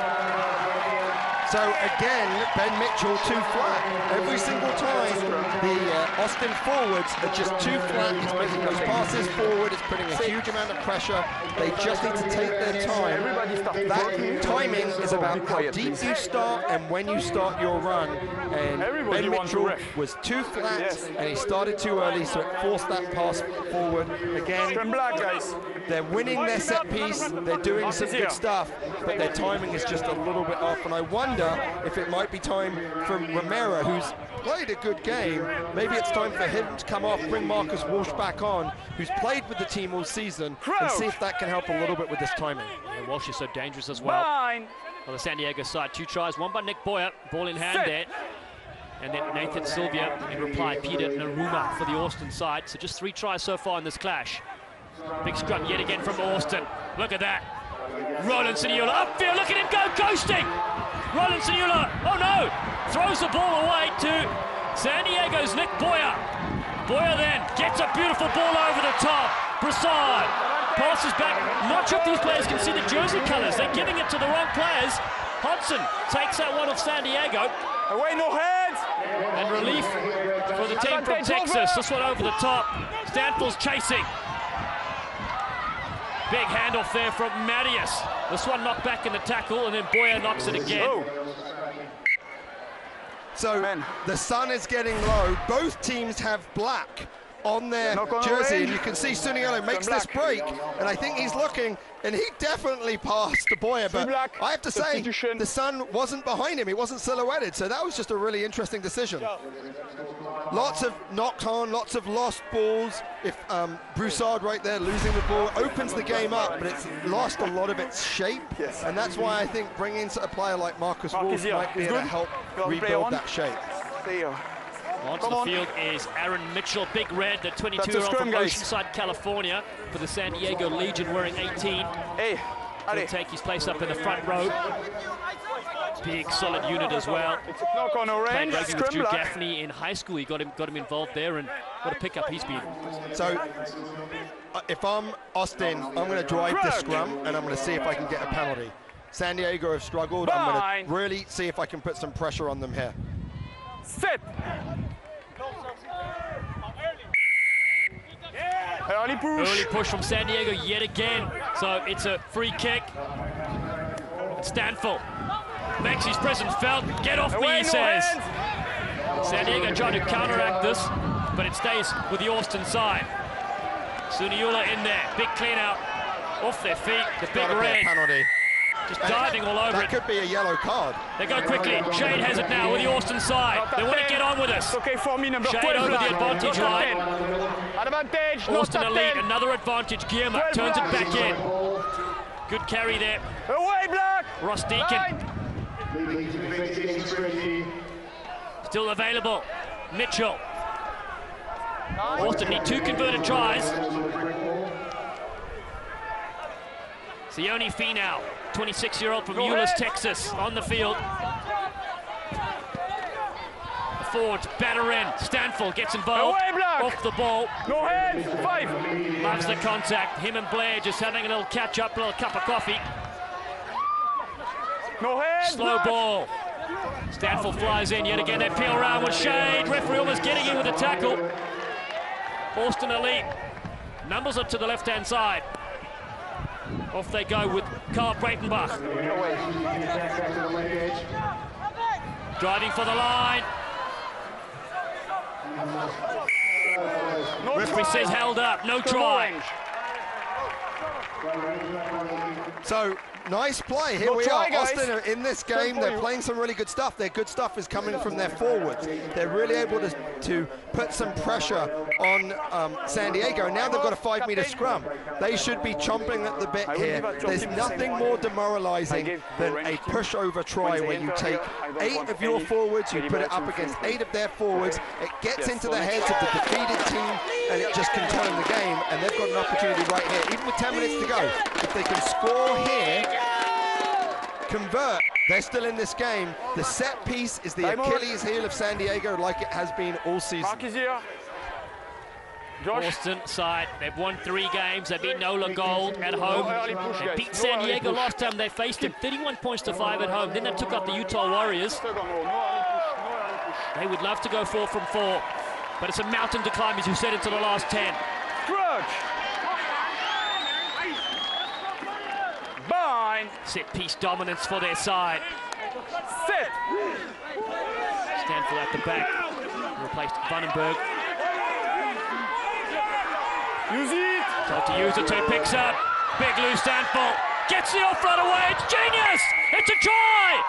So again, Ben Mitchell too flat. Every single time the Austin forwards are just too flat. It's making those passes forward. It's putting a huge amount of pressure. They just need to take their time. That timing is about how deep you start and when you start your run. And Ben Mitchell was too flat and he started too early, so it forced that pass forward. Again, they're winning their set piece. They're doing some good stuff, but their timing is just a little bit off. And I wonder if it might be time for Romero, who's played a good game. Maybe it's time for him to come off, bring Marcus Walsh back on, who's played with the team all season, and see if that can help a little bit with this timing. And Walsh is so dangerous as well. On the San Diego side, 2 tries, one by Nick Boyer, ball in hand there. And then Nathan Sylvia, in reply, Peter Naruma for the Austin side. So just 3 tries so far in this clash. Big scrum yet again from Austin. Look at that. Roland Suniula upfield, look at him go, ghosting! Roland Suniula, oh no! Throws the ball away to San Diego's Nick Boyer. Boyer then gets a beautiful ball over the top. Broussard passes back. Not sure if these players can see the jersey colours. They're giving it to the wrong players. Hodgson takes that one off San Diego. Away, no hands! And relief for the team from Texas. This one over the top. Stanfield's chasing. Big handoff there from Marius. This one knocked back in the tackle, and then Boyer knocks it again. Oh. So the sun is getting low. Both teams have black on their jersey, and you can see Suniolo makes this break, and I think he's looking, and he definitely passed to Boyer, but I have to say, the sun wasn't behind him, he wasn't silhouetted, so that was just a really interesting decision. Lots of knocked on, lots of lost balls. If Broussard right there losing the ball opens the game up, but it's lost a lot of its shape, and that's why I think bringing a player like Marcus Wolf might be able to help rebuild that shape. Onto the field is Aaron Mitchell, big red, the 22-year-old from Oceanside, California, for the San Diego Legion, wearing 18. He'll take his place up in the front row. Big, solid unit as well. Played rugby with Drew Gaffney in high school. He got him involved there, and what a pickup he's been. So, if I'm Austin, I'm going to drive this scrum, and I'm going to see if I can get a penalty. San Diego have struggled. I'm going to really see if I can put some pressure on them here. Set. Early push from San Diego yet again. So it's a free kick. Stanfield makes his presence felt. Get off me, he says. San Diego trying to counteract this, but it stays with the Austin side. Suniula in there. Big clean out. Off their feet. The big red. Penalty. Just diving all over it. That could be a yellow card. They go quickly. Shade has it now with the Austin side. They want to get on with us. Okay, for me, number 12. Shade over the advantage line. Advantage. Austin elite, another advantage. Guillermo turns it back in. Good carry there. Away, Black. Ross Deacon. Still available. Mitchell. Austin need 2 converted tries. Sione Finau, 26-year-old from Euless, Texas, on the field. The forwards batter in. Stanfield gets involved. Off the ball. No hands. 5. Loves the contact. Him and Blair just having a little catch-up, a little cup of coffee. No hands. Slow ball. Stanfield flies in yet again. They peel around with Shade. Referee almost getting in with a tackle. Austin elite. Numbers are to the left-hand side. Off they go with Carl Breitenbach. Driving for the line. No Referee says held up, no try. So, nice play. Here we are. Austin are in this game. They're playing some really good stuff. Their good stuff is coming from their forwards. They're really able to put some pressure on San Diego. Now they've got a 5-meter scrum. They should be chomping at the bit here. There's nothing more demoralizing than a pushover try where you take 8 of your forwards, you put it up against 8 of their forwards. It gets into the heads of the defeated team, and it just can turn the game. And they've got an opportunity right here, even with 10 minutes to go. If they can score here, convert, they're still in this game. The set piece is the Achilles heel of San Diego, like it has been all season. Mark is here. Josh. Austin side, they've won 3 games. They beat Nola Gold at home. They beat San Diego last time they faced him, 31 points to 5 at home. Then they took out the Utah Warriors. They would love to go 4 from 4, but it's a mountain to climb, as you said, into the last 10. Set piece dominance for their side. Set. Stanfield at the back. Replaced Vandenberg. Use it. Told to use it, so he picks up. Big Lou Stanfield. Gets the off right away. It's genius. It's a try.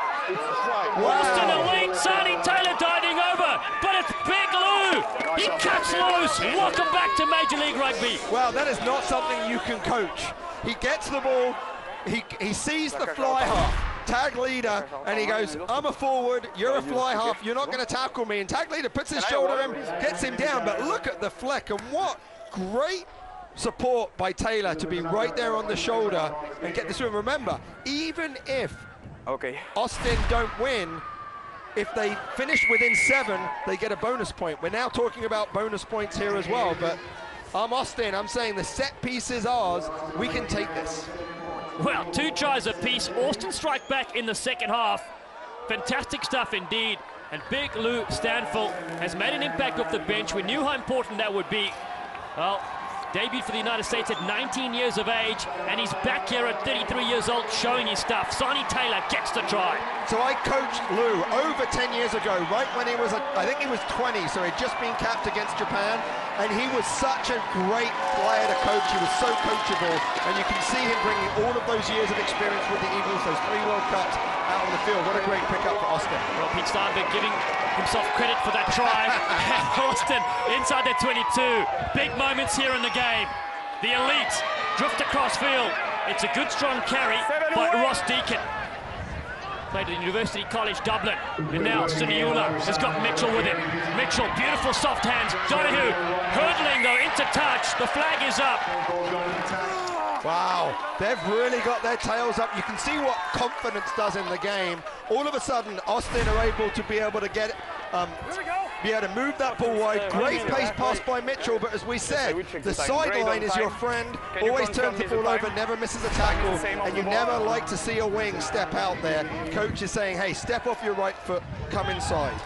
Austin elite. Sonny Taylor diving over. But it's Big Lou. He cuts loose. Welcome back to Major League Rugby. Well, that is not something you can coach. He gets the ball. He sees the fly half, tag leader, and he goes, I'm a forward, you're a fly half, you're not going to tackle me. And tag leader puts his shoulder in, gets him down, but look at the fleck, and what great support by Taylor to be right there on the shoulder and get this win. Remember, even if Austin don't win, if they finish within 7, they get a bonus point. We're now talking about bonus points here as well, but I'm Austin, I'm saying the set piece is ours, we can take this. Well, 2 tries apiece. Austin strike back in the second half. Fantastic stuff indeed. And Big Lou Stanfield has made an impact off the bench. We knew how important that would be. Well, debuted for the United States at 19 years of age, and he's back here at 33 years old showing his stuff. Sonny Taylor gets the try. So I coached Lou over 10 years ago, right when he was, I think he was 20, so he'd just been capped against Japan, and he was such a great player to coach. He was so coachable, and you can see him bringing all of those years of experience with the Eagles, those 3 World Cups out on the field. What a great pickup for Austin. Well, Pete Steinberg giving himself credit for that try. Austin inside their 22. Big moments here in the game. The elite drift across field. It's a good strong carry by Ross Deacon. Played at University College Dublin. And now Suniula has got Mitchell with him. Mitchell, beautiful soft hands. Donahue hurdling though into touch. The flag is up. Wow, they've really got their tails up. You can see what confidence does in the game. All of a sudden, Austin are able to be able to get be able to move that ball wide. Great pace pass by Mitchell, but as we said, the sideline is your friend. Always turns the ball over, never misses a tackle, and you never like to see a wing step out there. Coach is saying, hey, step off your right foot, come inside.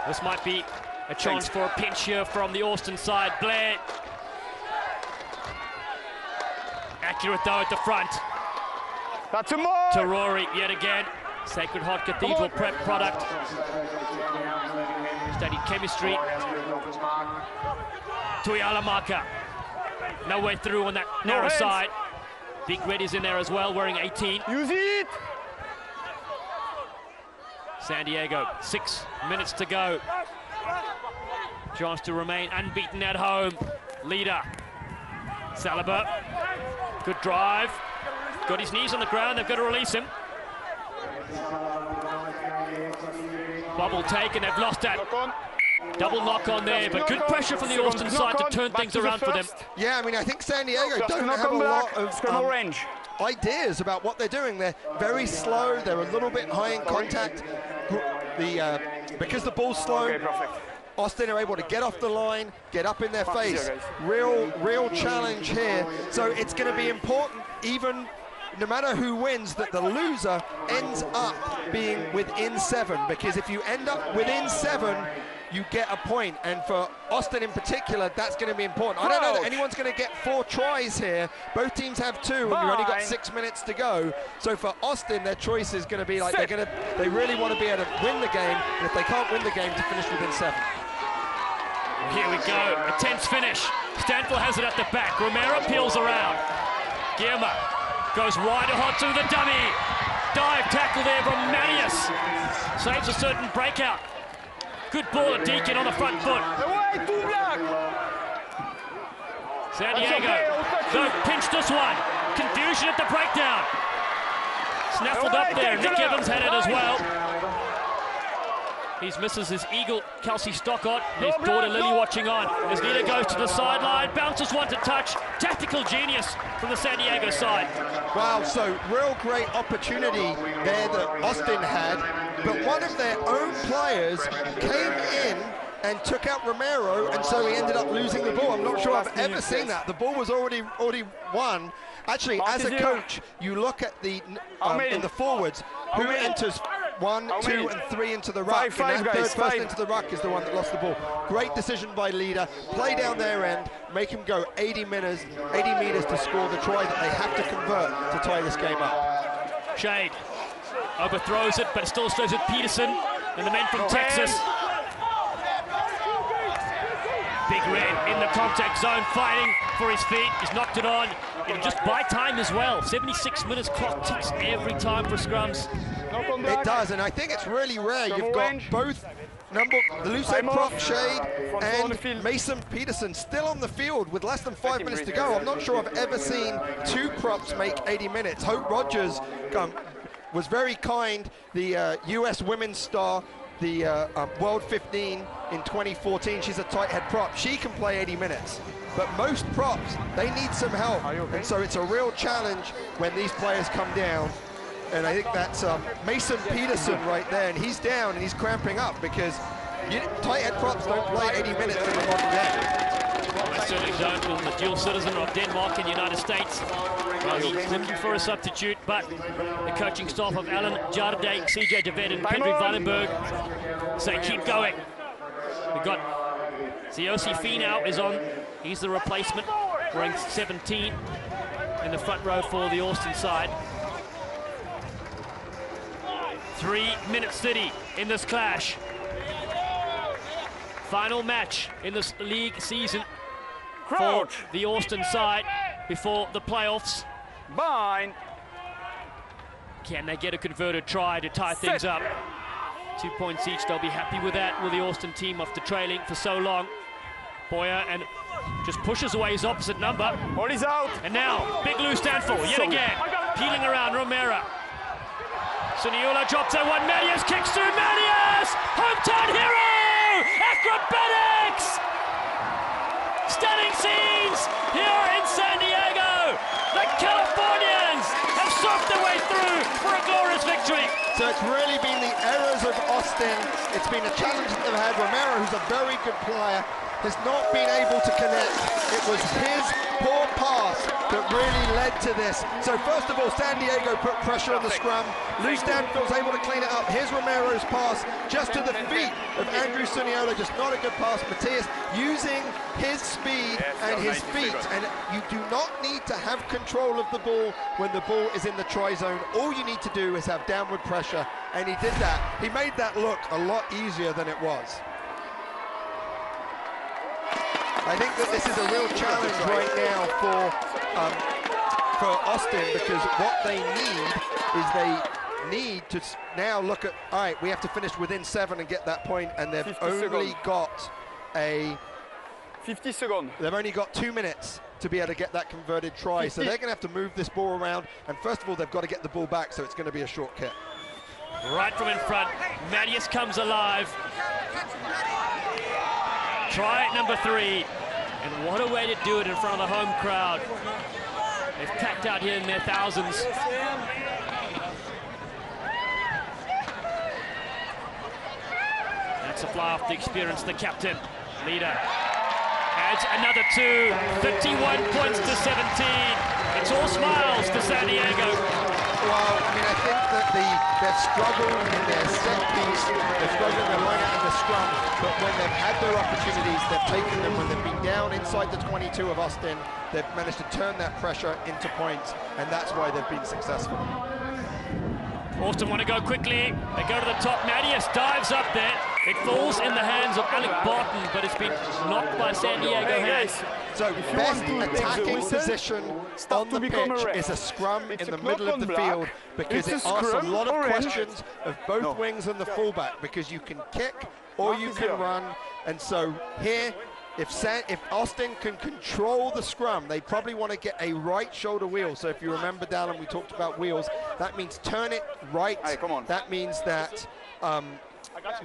This might be a chance for a pinch here from the Austin side. Blair. Accurate though at the front. That's a more. To Rory yet again. Sacred Heart Cathedral prep product. Studied chemistry. Tuialamaka. No way through on that narrow side. Big Red is in there as well, wearing 18. Use it! San Diego, 6 minutes to go. Chance to remain unbeaten at home. Leader. Saliba. Good drive. Got his knees on the ground, they've got to release him. Bubble taken, they've lost that. Double knock on there, but good pressure from the Austin side to turn things around for them. Yeah, I mean, I think San Diego don't have a lot of ideas about what they're doing. They're very slow, they're a little bit high in contact. Because the ball's slow, Austin are able to get off the line, get up in their face. Real challenge here. So it's going to be important, even no matter who wins, that the loser ends up being within 7, because if you end up within 7, you get a point, and for Austin in particular, that's going to be important. I don't know that anyone's going to get 4 tries here. Both teams have 2, and you've only got 6 minutes to go. So for Austin, their choice is going to be like they really want to be able to win the game, and if they can't win the game, to finish within 7. Here we go, a tense finish. Stanfield has it at the back. Romero peels around. Guillermo goes wide hot to the dummy. Dive tackle there from Manius. Saves a certain breakout. Good ball at Deacon on the front foot. San Diego, though, pinched this one. Confusion at the breakdown. Snaffled up there. Nick Evans had it as well. He misses his eagle, Kelsey Stockott. His daughter Lily watching on. As Nita goes to the sideline, bounces one to touch. Tactical genius from the San Diego side. Wow, so real great opportunity there that Austin had, but one of their own players came in and took out Romero, and so he ended up losing the ball. I'm not sure I've ever seen that. The ball was already won. Actually, as a coach, you look at the in the forwards, who enters 1, 2, and 3 into the ruck, and that third person into the ruck is the one that lost the ball. Great decision by Leader. Play down their end, make him go 80 meters to score the try that they have to convert to tie this game up. Shade overthrows it, but still stays with Peterson and the men from Texas. Big Red in the contact zone, fighting for his feet. He's knocked it on. It'll just buy time as well. 76 minutes, clock ticks every time for scrums. It does, and I think it's really rare. You've got both the loose head prop Shade and Mason Peterson still on the field with less than 5 minutes to go. I'm not sure I've ever seen 2 props make 80 minutes. Hope Rogers was very kind, the US women's star, the World 15 in 2014. She's a tight head prop. She can play 80 minutes. But most props, they need some help. And so it's a real challenge when these players come down. And I think that's Mason Peterson right there, and he's down and he's cramping up because tight head props don't play 80 minutes in the modern game. Well, they certainly don't with the dual citizen of Denmark and the United States. Well, he's looking for a substitute, but the coaching staff of Alan Jarde, CJ DeVet and Pedri Vandenberg say keep going. We've got Ziosi Finau is on. He's the replacement, wearing 17 in the front row for the Austin side. 3-minute city in this clash. Final match in this league season for the Austin side before the playoffs. Can they get a converted try to tie things up? 2 points each, they'll be happy with that, with the Austin team after trailing for so long. Boyer and just pushes away his opposite number. He's out. And now, big loose Stanfield, yet again. Peeling around Romero. Suniula drops that one, Manius kicks through, Manius! Hometown hero! Acrobatics! Stunning scenes here in San Diego! The Californians have surfed their way through for a a glorious victory. So it's really been the errors of Austin. It's been a challenge that they've had. Romero, who's a very good player, has not been able to connect. It was his poor pass that really led to this. So first of all, San Diego put pressure on the scrum. Lou Stanfield's able to clean it up. Here's Romero's pass just to the feet of Andrew Suniola, just not a good pass. Matthias using his speed and his feet. And you do not need to have control of the ball when the ball is in the try zone. All you need to do is have downward pressure, and he did that. He made that look a lot easier than it was. I think that this is a real challenge right now for Austin, because what they need is they need to now look at, all right, we have to finish within 7 and get that point, and they've only got 50 seconds. They've only got 2 minutes to be able to get that converted try, so they're going to have to move this ball around, and first of all, they've got to get the ball back, so it's going to be a short kick. Right from in front, Matthias comes alive. Try at number 3, and what a way to do it in front of the home crowd. They've packed out here in their thousands. That's a fly off the experience, the captain, leader. Adds another 2, 51 points to 17. It's all smiles to San Diego. Well, I mean, I think that they've struggled in their set piece, they've struggled in their line-out and the scrum, but when they've had their opportunities, they've taken them. When they've been down inside the 22 of Austin, they've managed to turn that pressure into points, and that's why they've been successful. Austin want to go quickly. They go to the top. Matthias dives up there. It falls in the hands of Alec Barton, but it's been knocked by San Diego hands. So best attacking position on the pitch is a scrum in the middle of the field, because it asks a lot of questions of both wings and the fullback, because you can kick or you can run. And so here, if Austin can control the scrum, they probably want to get a right shoulder wheel. So if you remember, Dallin, we talked about wheels. That means turn it right. Hey, come on. That means that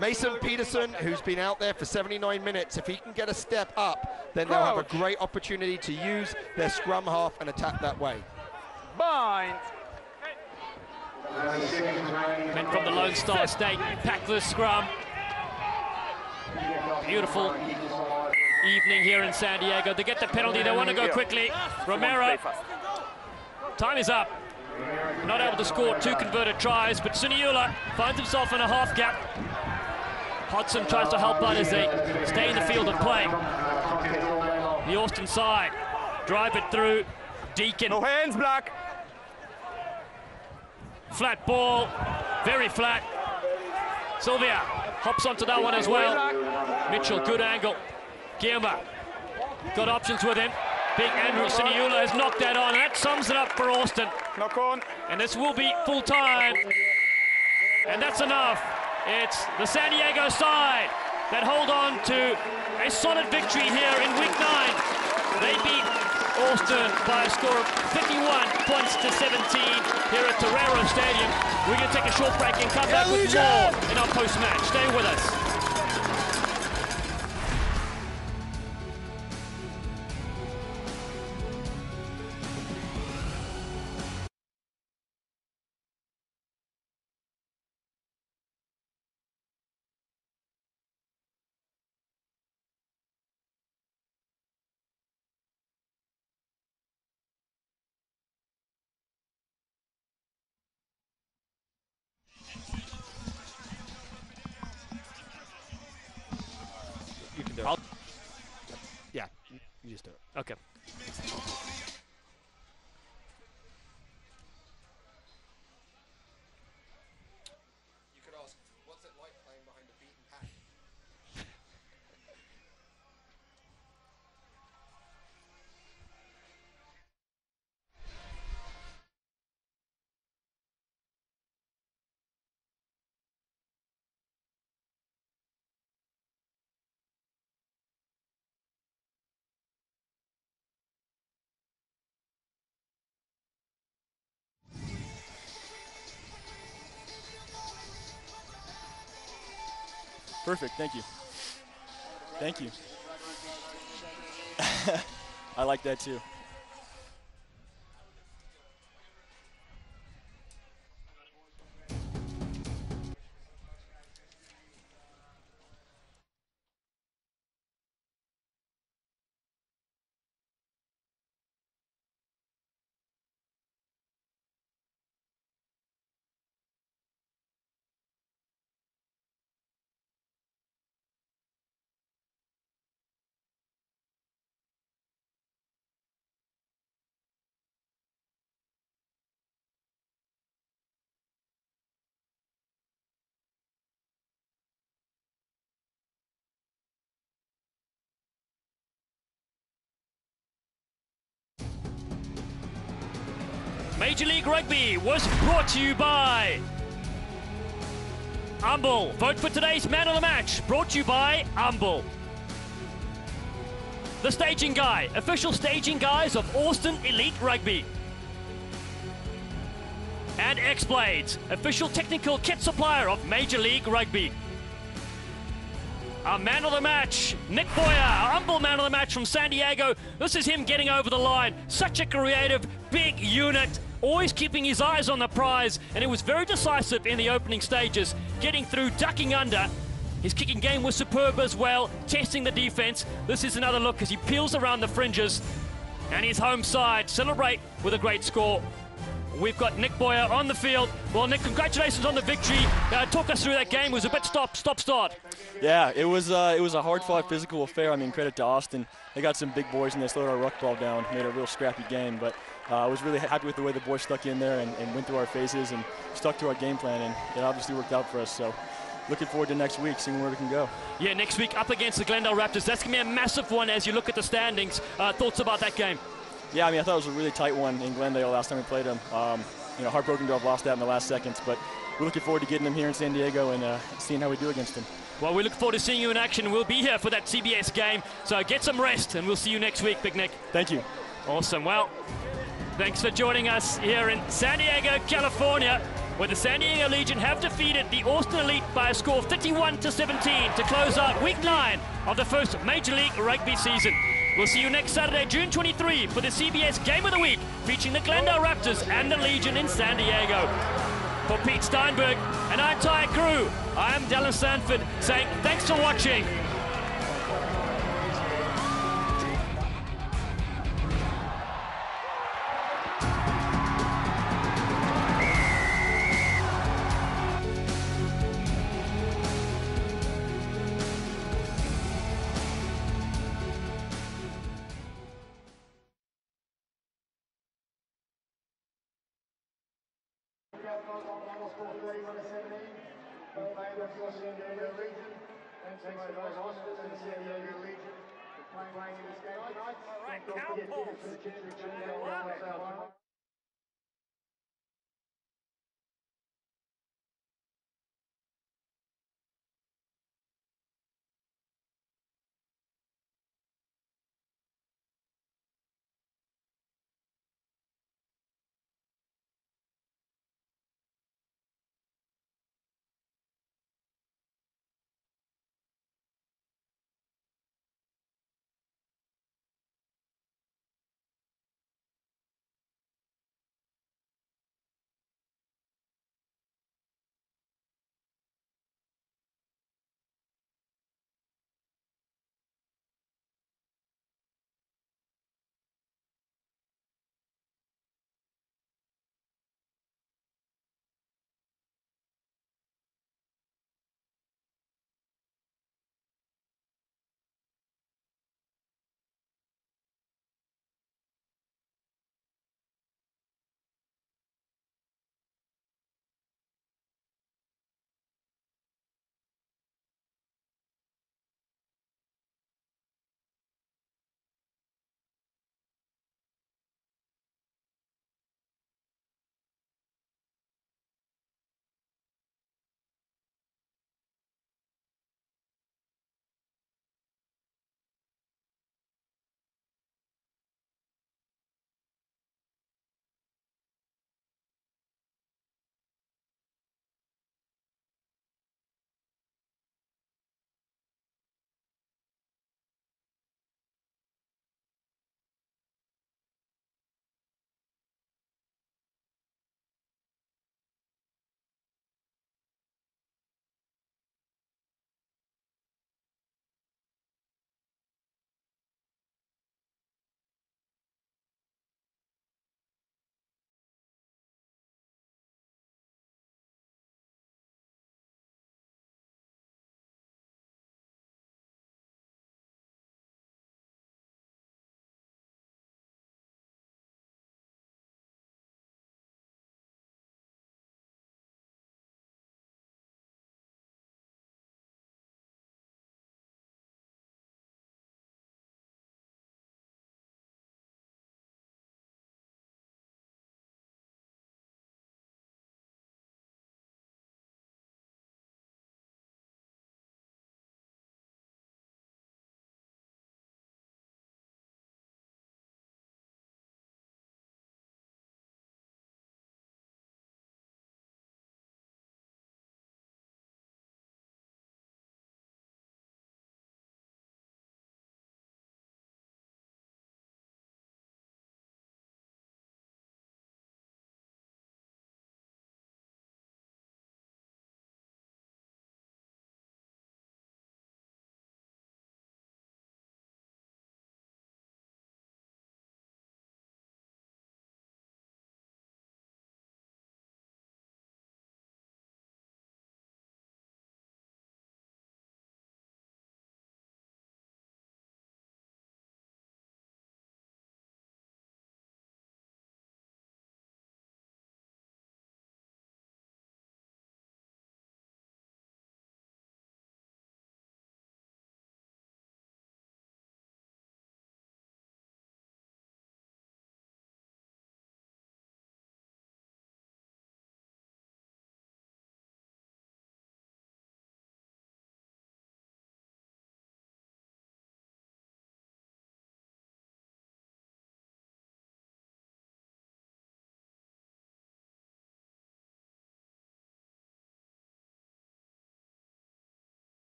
Mason Peterson, who's been out there for 79 minutes, if he can get a step up, then they'll have a great opportunity to use their scrum half and attack that way. Bind. Men from the Lone Star State pack the scrum. Beautiful evening here in San Diego. They get the penalty. They want to go quickly. Romero. Time is up. Not able to score 2 converted tries, but Suniola finds himself in a half gap. Hodson tries to help out as they stay in the field of play. The Austin side. Drive it through. Deacon. No hands, Black. Flat ball. Very flat. Sylvia hops onto that one as well. Mitchell, good angle. Guillermo got options with him. Big Andrew Suniola has knocked that on. That sums it up for Austin. Knock on. And this will be full time. And that's enough. It's the San Diego side that hold on to a solid victory here in week 9. They beat Austin by a score of 51 points to 17 here at Torero Stadium. We're going to take a short break and come back with more in our post-match. Stay with us. You can do it. Yeah, you just do it. Okay. You could ask, what's it like playing behind a beaten pack? Perfect, thank you. Thank you. I like that too. Major League Rugby was brought to you by Umble. Vote for today's man of the match, brought to you by Umble. The Staging Guy, official staging guys of Austin Elite Rugby. And X-Blades, official technical kit supplier of Major League Rugby. Our man of the match, Nick Boyer, our humble man of the match from San Diego. This is him getting over the line. Such a creative, big unit, always keeping his eyes on the prize, and it was very decisive in the opening stages, getting through, ducking under. His kicking game was superb as well, testing the defense. This is another look as he peels around the fringes, and his home side celebrate with a great score. We've got Nick Boyer on the field. Well, Nick, congratulations on the victory. Talk us through that game. It was a bit stop-start. Yeah, it was a hard-fought physical affair. I mean, credit to Austin. They got some big boys and they slowed our ruck ball down, made a real scrappy game. But I was really happy with the way the boys stuck in there and went through our phases and stuck to our game plan, and it obviously worked out for us. So looking forward to next week, seeing where we can go. Yeah, next week up against the Glendale Raptors. That's going to be a massive one as you look at the standings. Thoughts about that game? Yeah, I mean, I thought it was a really tight one in Glendale last time we played them. Heartbroken to have lost that in the last seconds, but we're looking forward to getting them here in San Diego and seeing how we do against them. Well, we look forward to seeing you in action. We'll be here for that CBS game, so get some rest, and we'll see you next week, Big Nick. Thank you. Awesome. Well, thanks for joining us here in San Diego, California, where the San Diego Legion have defeated the Austin Elite by a score of 31-17 to close out Week 9 of the first Major League Rugby season. We'll see you next Saturday, June 23, for the CBS Game of the Week, featuring the Glendale Raptors and the Legion in San Diego. For Pete Steinberg and our entire crew, I am Dallin Sanford saying thanks for watching. Thanks,